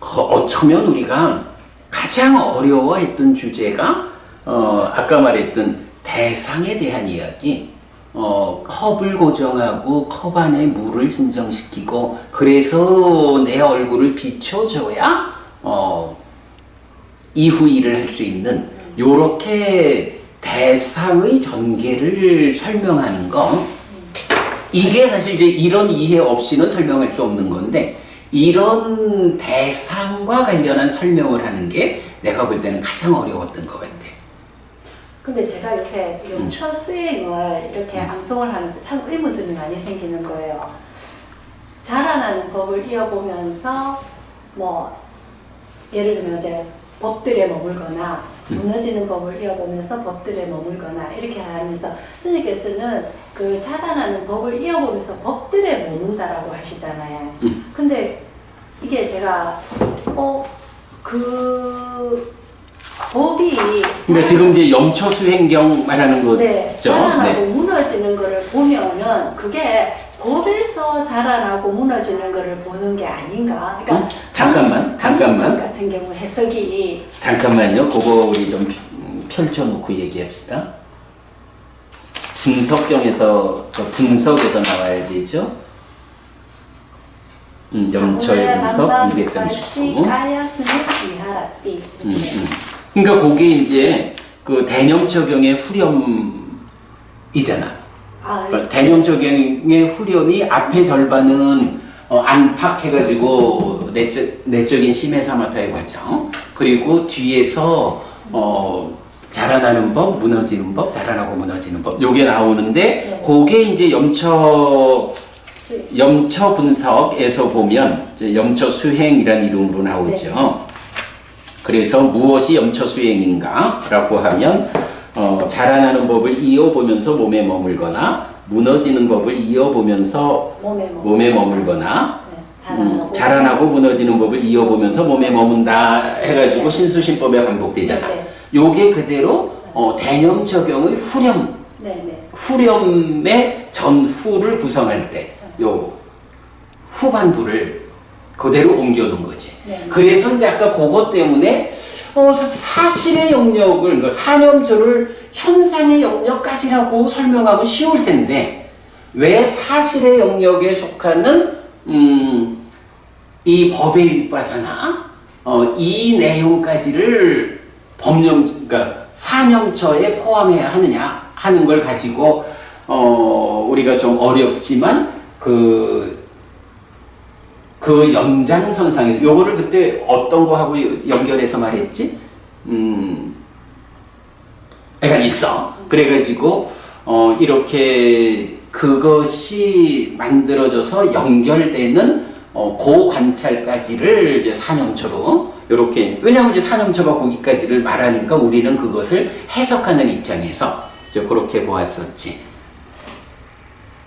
[SPEAKER 1] 어쩌면 우리가 가장 어려워했던 주제가 아까 말했던 대상에 대한 이야기. 컵을 고정하고 컵 안에 물을 진정시키고 그래서 내 얼굴을 비춰줘야 이후 일을 할 수 있는 요렇게 대상의 전개를 설명하는 거 이게 사실 이제 이런 이해 없이는 설명할 수 없는 건데 이런 대상과 관련한 설명을 하는 게 내가 볼 때는 가장 어려웠던 것 같아.
[SPEAKER 2] 근데 제가 요새 연처 수행을 이렇게 암송을 하면서 참 의문점이 많이 생기는 거예요. 자라나는 법을 이어보면서 뭐 예를 들면 이제 법들에 머물거나 무너지는 법을 이어보면서 법들에 머물거나 이렇게 하면서 스님께서는 그 자라나는 법을 이어보면서 법들에 머문다라고 하시잖아요. 근데 이게 제가 법이
[SPEAKER 1] 그러니까 지금 이제 염처수행경 말하는 거죠.
[SPEAKER 2] 네, 자라나고 무너지는 거를 보면은 그게 법에서 자라나고 무너지는 거를 보는 게 아닌가? 그러니까
[SPEAKER 1] 잠깐만.
[SPEAKER 2] 같은 경우 해석이
[SPEAKER 1] 잠깐만요. 그거 우리 좀 펼쳐놓고 얘기합시다. 분석경에서 분석에서 나와야 되죠. 염처의 분석 239. 그러니까 그게 이제 그 대념처경의 후렴이잖아. 그러니까 대념처경의 후렴이 앞에 절반은 안팎해가지고 내적인 심해사마타의 과정, 그리고 뒤에서 자라나는 법, 무너지는 법, 자라나고 무너지는 법 요게 나오는데 그게 이제 염처 분석에서 보면 염처 수행이라는 이름으로 나오죠. 그래서 무엇이 염처 수행인가? 라고 하면 자라나는 법을 이어보면서 몸에 머물거나 무너지는 법을 이어보면서 몸에 머물거나 자라나고 무너지는 법을 이어보면서 몸에 머문다 해가지고 신수신법에 반복되잖아. 요게 그대로 대념처경의 후렴의 전후를 구성할 때 요 후반부를 그대로 옮겨놓은 거지. 그래서 이제 아까 그것 때문에 사실의 영역을, 그러니까 사념처를 현상의 영역까지라고 설명하면 쉬울 텐데 왜 사실의 영역에 속하는 이 법의 윗바사나 이 내용까지를 그러니까 사념처에 포함해야 하느냐 하는 걸 가지고 우리가 좀 어렵지만 그 연장선상에 요거를 그때 어떤 거 하고 연결해서 말했지? 약간 있어. 그래가지고 이렇게 그것이 만들어져서 연결되는 그 관찰까지를 이제 사념처로 이렇게, 왜냐하면 이제 사념처가 거기까지를 말하니까 우리는 그것을 해석하는 입장에서 이제 그렇게 보았었지.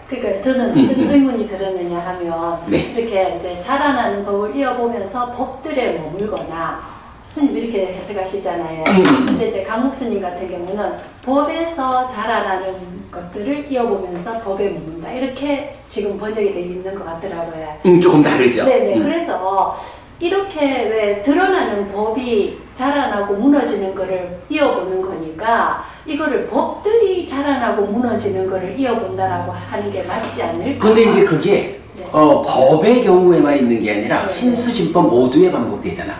[SPEAKER 2] 그러니까 저는 어떤 의문이 들었느냐 하면 이렇게 이제 자라나는 법을 이어보면서 법들에 머물거나 스님 이렇게 해석하시잖아요. 근데 이제 강목 스님 같은 경우는 법에서 자라나는 것들을 이어보면서 법에 머문다 이렇게 지금 번역이 되어 있는 것 같더라고요.
[SPEAKER 1] 조금 다르죠.
[SPEAKER 2] 네네. 그래서 이렇게 왜 드러나는 법이 자라나고 무너지는 거를 이어보는 거니까 이거를 법들이 자라나고 무너지는 거를 이어본다라고 하는 게 맞지 않을까?
[SPEAKER 1] 근데 이제 그게 법의 경우에만 있는 게 아니라 신수진법 모두에 반복되잖아.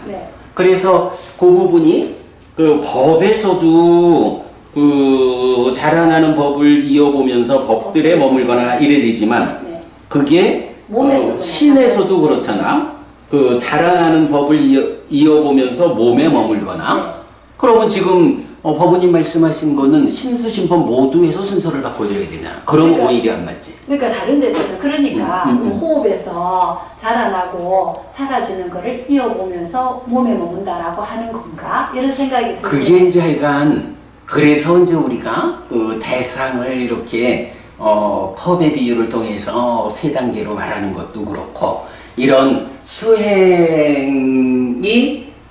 [SPEAKER 1] 그래서 그 부분이 그 법에서도 그 자라나는 법을 이어보면서 법들에 머물거나 이래 되지만
[SPEAKER 2] 네.
[SPEAKER 1] 그게
[SPEAKER 2] 몸에서
[SPEAKER 1] 신에서도 그렇잖아. 그 자라나는 법을 이어보면서 몸에 머물거나.
[SPEAKER 2] 네.
[SPEAKER 1] 그러면 지금 법원님 말씀하신 거는 신수신법 모두에서 순서를 바꿔줘야 되잖아. 그럼
[SPEAKER 2] 그러니까,
[SPEAKER 1] 오히려 안 맞지.
[SPEAKER 2] 그러니까 다른 데서는 그러니까 호흡에서 자라나고 사라지는 거를 이어보면서 몸에 머문다라고 하는 건가? 이런 생각이 드는데
[SPEAKER 1] 그게 이제 하여간 그래서 이제 우리가 그 대상을 이렇게 컵의 비율을 통해서 세 단계로 말하는 것도 그렇고 이런 수행이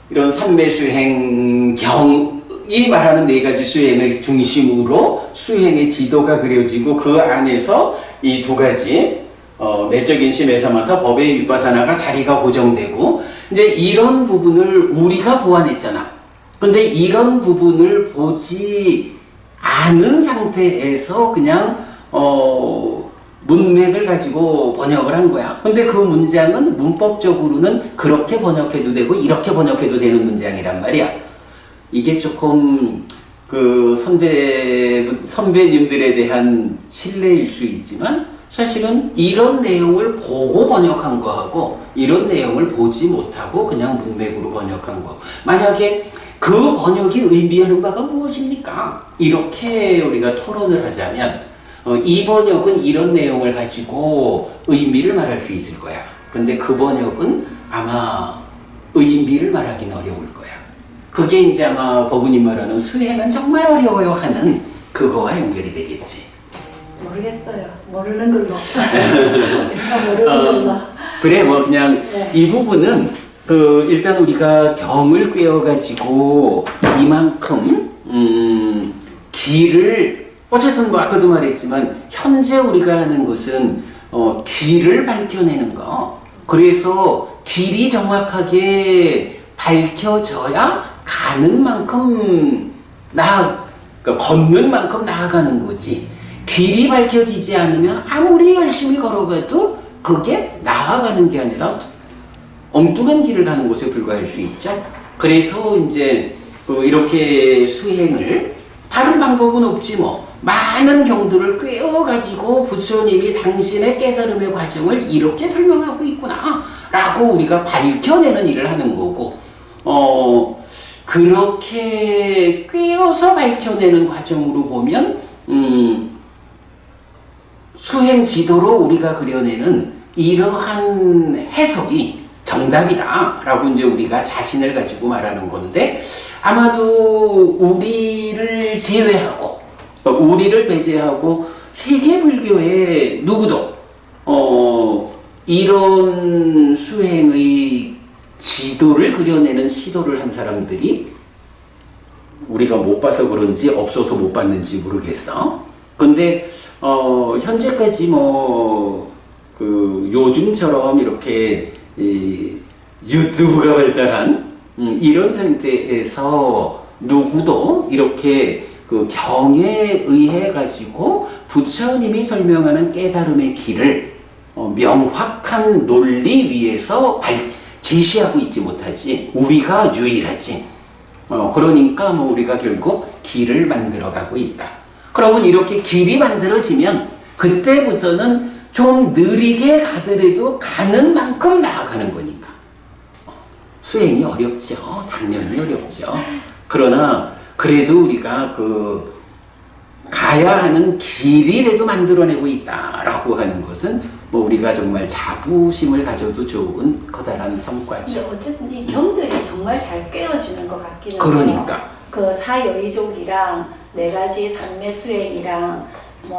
[SPEAKER 1] 이런 삼매 수행 경이 말하는 네 가지 수행을 중심으로 수행의 지도가 그려지고 그 안에서 이 두 가지 내적인 심에서마다 법의 윗바사나가 자리가 고정되고 이제 이런 부분을 우리가 보완했잖아. 근데 이런 부분을 보지 않은 상태에서 그냥 문맥을 가지고 번역을 한 거야. 근데 그 문장은 문법적으로는 그렇게 번역해도 되고 이렇게 번역해도 되는 문장이란 말이야. 이게 조금 그 선배님들에 대한 신뢰일 수 있지만 사실은 이런 내용을 보고 번역한 거하고 이런 내용을 보지 못하고 그냥 문맥으로 번역한 거. 만약에 그 번역이 의미하는 바가 무엇입니까? 이렇게 우리가 토론을 하자면 이 번역은 이런 내용을 가지고 의미를 말할 수 있을 거야. 근데 그 번역은 아마 의미를 말하기는 어려울 거야. 그게 이제 아마 법은님 말하는 수행은 정말 어려워요 하는 그거와 연결이 되겠지.
[SPEAKER 2] 모르겠어요. 모르는 걸로. 모르는 걸로.
[SPEAKER 1] 그래 뭐 그냥
[SPEAKER 2] 네.
[SPEAKER 1] 이 부분은 그 일단 우리가 경을 꿰어가지고 이만큼 길을 어쨌든 뭐 아까도 말했지만 현재 우리가 하는 것은 길을 밝혀내는 거. 그래서 길이 정확하게 밝혀져야 가는 만큼 그러니까 걷는 만큼 나아가는 거지. 길이 밝혀지지 않으면 아무리 열심히 걸어가도 그게 나아가는 게 아니라 엉뚱한 길을 가는 곳에 불과할 수 있죠. 그래서 이제 이렇게 수행을 다른 방법은 없지 뭐. 많은 경들을 꿰어가지고 부처님이 당신의 깨달음의 과정을 이렇게 설명하고 있구나 라고 우리가 밝혀내는 일을 하는 거고 그렇게 꿰어서 밝혀내는 과정으로 보면 수행 지도로 우리가 그려내는 이러한 해석이 정답이다 라고 이제 우리가 자신을 가지고 말하는 건데 아마도 우리를 제외하고 우리를 배제하고 세계 불교의 누구도 이런 수행의 지도를 그려내는 시도를 한 사람들이 우리가 못 봐서 그런지 없어서 못 봤는지 모르겠어. 근데 현재까지 그 요즘처럼 이렇게 유튜브가 발달한 이런 상태에서 누구도 이렇게 그 경에 의해 가지고 부처님이 설명하는 깨달음의 길을 명확한 논리 위에서 제시하고 있지 못하지. 우리가 유일하지. 그러니까 우리가 결국 길을 만들어가고 있다. 그러면 이렇게 길이 만들어지면 그때부터는 좀 느리게 가더라도 가는 만큼 나아가는 거니까. 수행이 어렵죠. 당연히 어렵죠. 그러나 그래도 우리가 가야 하는 길이라도 만들어내고 있다라고 하는 것은 우리가 정말 자부심을 가져도 좋은 커다란 성과죠.
[SPEAKER 2] 근데 어쨌든 이 경들이 정말 잘 꿰어지는 것 같기는 해요.
[SPEAKER 1] 그러니까.
[SPEAKER 2] 그 사여의족이랑 네 가지 삼매 수행이랑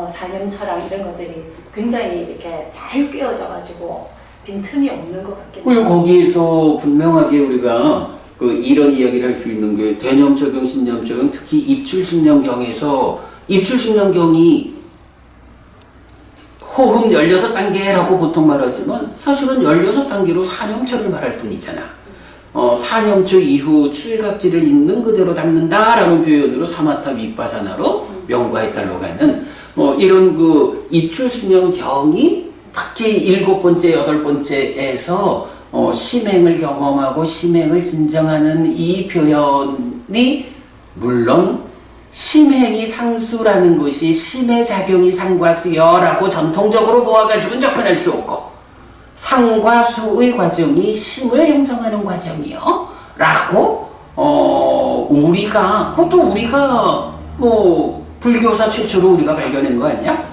[SPEAKER 2] 사념처랑 이런 것들이 굉장히 이렇게 잘 꿰어져가지고 빈틈이 없는 것 같기는
[SPEAKER 1] 그리고
[SPEAKER 2] 해요.
[SPEAKER 1] 거기에서 분명하게 우리가 이런 이야기를 할 수 있는 게 대념 적용, 신념 적용, 특히 입출신념경에서 입출신념경이 호흡 16단계라고 보통 말하지만 사실은 16단계로 사념처를 말할 뿐이잖아. 사념처 이후 칠각지를 있는 그대로 닦는다라는 표현으로 사마타 윗바사나로 명과해탈로 가는 이런 입출신념경이 특히 7번째, 8번째에서 심행을 경험하고 심행을 진정하는 이 표현이 물론 심행이 상수라는 것이 심의 작용이 상과 수여라고 전통적으로 모아가지고는 접근할 수 없고, 상과 수의 과정이 심을 형성하는 과정이요 라고 그것도 우리가 뭐 불교사 최초로 우리가 발견한 거 아니야?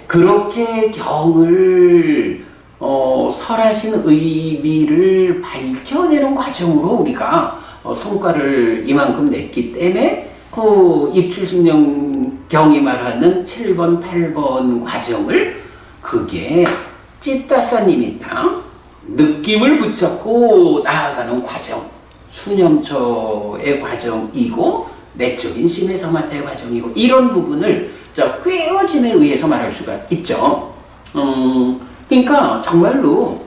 [SPEAKER 1] 그렇게 경을 설하신 의미를 밝혀내는 과정으로 우리가 성과를 이만큼 냈기 때문에 그 입출신령경이 말하는 7번, 8번 과정을 그게 찌따사님이다. 느낌을 붙잡고 나아가는 과정, 수념처의 과정이고 내적인 심의 사마타의 과정이고 이런 부분을 꿰어짐에 의해서 말할 수가 있죠. 그러니까 정말로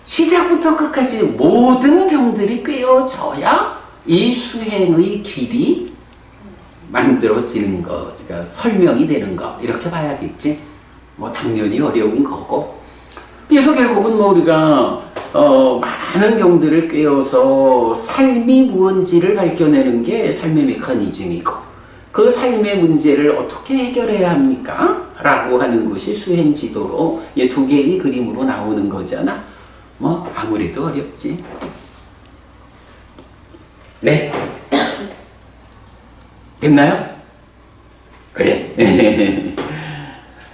[SPEAKER 1] 시작부터 끝까지 모든 경들이 꿰어져야 이 수행의 길이 만들어지는 거, 그러니까 설명이 되는 거 이렇게 봐야겠지. 뭐 당연히 어려운 거고. 그래서 결국은 뭐 우리가 많은 경들을 꿰어서 삶이 무언지를 밝혀내는 게 삶의 메커니즘이고, 그 삶의 문제를 어떻게 해결해야 합니까? 라고 하는 것이 수행 지도로 이 두 개의 그림으로 나오는 거잖아. 뭐 아무래도 어렵지. 네. 됐나요? 그래.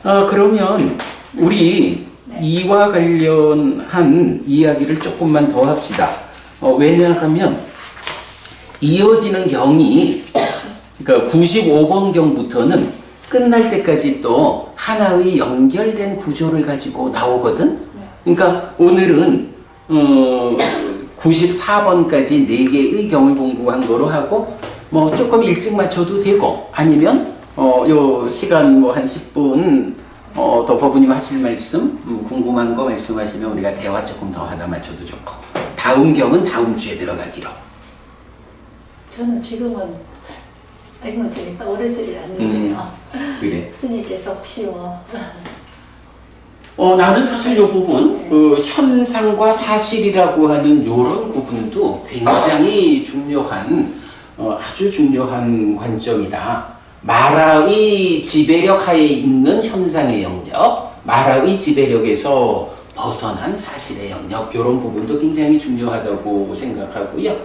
[SPEAKER 1] 그러면 우리 이와 관련한 이야기를 조금만 더 합시다. 왜냐하면 이어지는 경이, 그러니까 95번 경부터는 끝날 때까지 또 하나의 연결된 구조를 가지고 나오거든. 그러니까 오늘은 94번까지 4개의 경을 공부한 거로 하고, 뭐 조금 일찍 맞춰도 되고, 아니면 요 시간 뭐 한 10분 더 법부님 하실 말씀, 궁금한 거 말씀하시면 우리가 대화 조금 더 하다 맞춰도 좋고, 다음 경은 다음 주에 들어가기로.
[SPEAKER 2] 저는 지금은 아이고 재밌다 오래지를 않는데요.
[SPEAKER 1] 그래.
[SPEAKER 2] 스님께서 혹시 뭐
[SPEAKER 1] 나는 사실 이 부분, 현상과 사실이라고 하는 요런 구분도 굉장히 중요한, 아주 중요한 관점이다. 마라의 지배력 하에 있는 현상의 영역, 마라의 지배력에서 벗어난 사실의 영역, 이런 부분도 굉장히 중요하다고 생각하고요.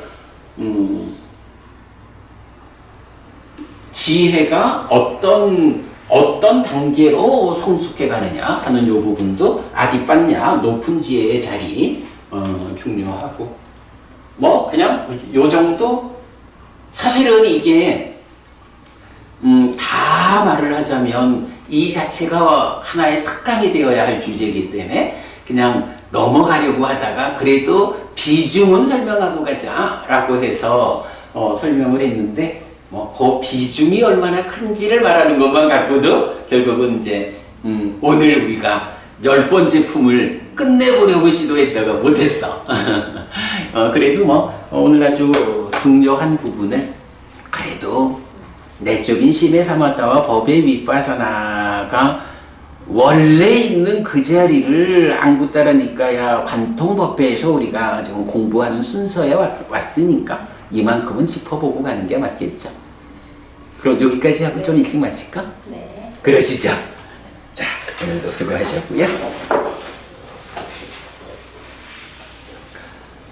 [SPEAKER 1] 지혜가 어떤 단계로 성숙해 가느냐 하는 이 부분도 아디빠냐 높은 지혜의 자리 중요하고, 뭐 그냥 요 정도. 사실은 이게 다 말을 하자면 이 자체가 하나의 특강이 되어야 할 주제이기 때문에 그냥 넘어가려고 하다가 그래도 비중은 설명하고 가자 라고 해서 설명을 했는데, 뭐 그 비중이 얼마나 큰지를 말하는 것만 갖고도 결국은 이제 오늘 우리가 10번째 품을 끝내보려고 시도했다가 못했어. 그래도 뭐 오늘 아주 중요한 부분을 그래도 내적인 심의 사마타와 법의 윗바사나가 원래 있는 그 자리를 안구따라 니까야 관통법회에서 우리가 지금 공부하는 순서에 왔으니까 이만큼은 짚어보고 가는 게 맞겠죠. 그럼 여기까지 하고 좀 일찍 마칠까?
[SPEAKER 2] 네.
[SPEAKER 1] 그러시죠. 자, 오늘도 수고하셨고요.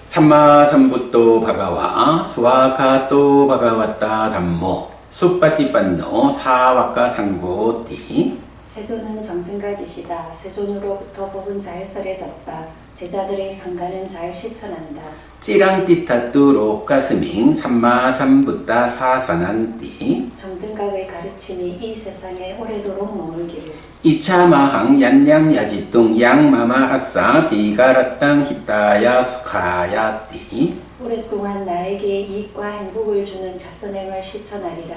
[SPEAKER 1] 삼마삼부토 바가와 스와카토 바가와타 담모 수빠티빤노 사와카 상고띠.
[SPEAKER 2] 세존은 정등각이시다. 세존으로부터 법은 잘 설해졌다. 제자들의 상가는 잘 실천한다.
[SPEAKER 1] 찌랑띠타뚜 로까스밍 삼마삼부따 사산한띠.
[SPEAKER 2] 정등각의 가르침이 이 세상에 오래도록 머물기를.
[SPEAKER 1] 이차마항 얀냠야지뚱 양마마 아싸 디가라땅 히타야 수카야띠.
[SPEAKER 2] 오랫동안 나에게 이익과 행복을 주는 자선행을 실천하리라.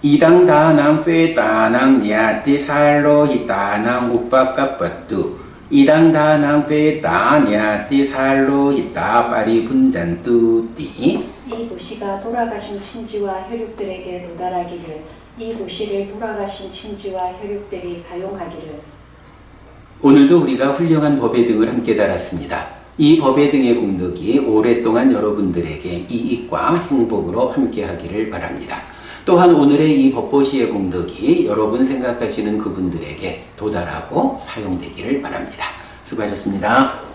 [SPEAKER 1] 이당다낭 페다낭 니아띠 살로 히타낭 우파까빠뚜. 이당다낭 페다 니아띠 살로 히타 파리 분잔뚜띠.
[SPEAKER 2] 이 보시가 돌아가신 친지와 혈육들에게 도달하기를. 이 보시를 돌아가신 친지와 혈육들이 사용하기를.
[SPEAKER 1] 오늘도 우리가 훌륭한 법의 등을 함께 달았습니다. 이 법의 등의 공덕이 오랫동안 여러분들에게 이익과 행복으로 함께 하기를 바랍니다. 또한 오늘의 이 법보시의 공덕이 여러분 생각하시는 그분들에게 도달하고 사용되기를 바랍니다. 수고하셨습니다.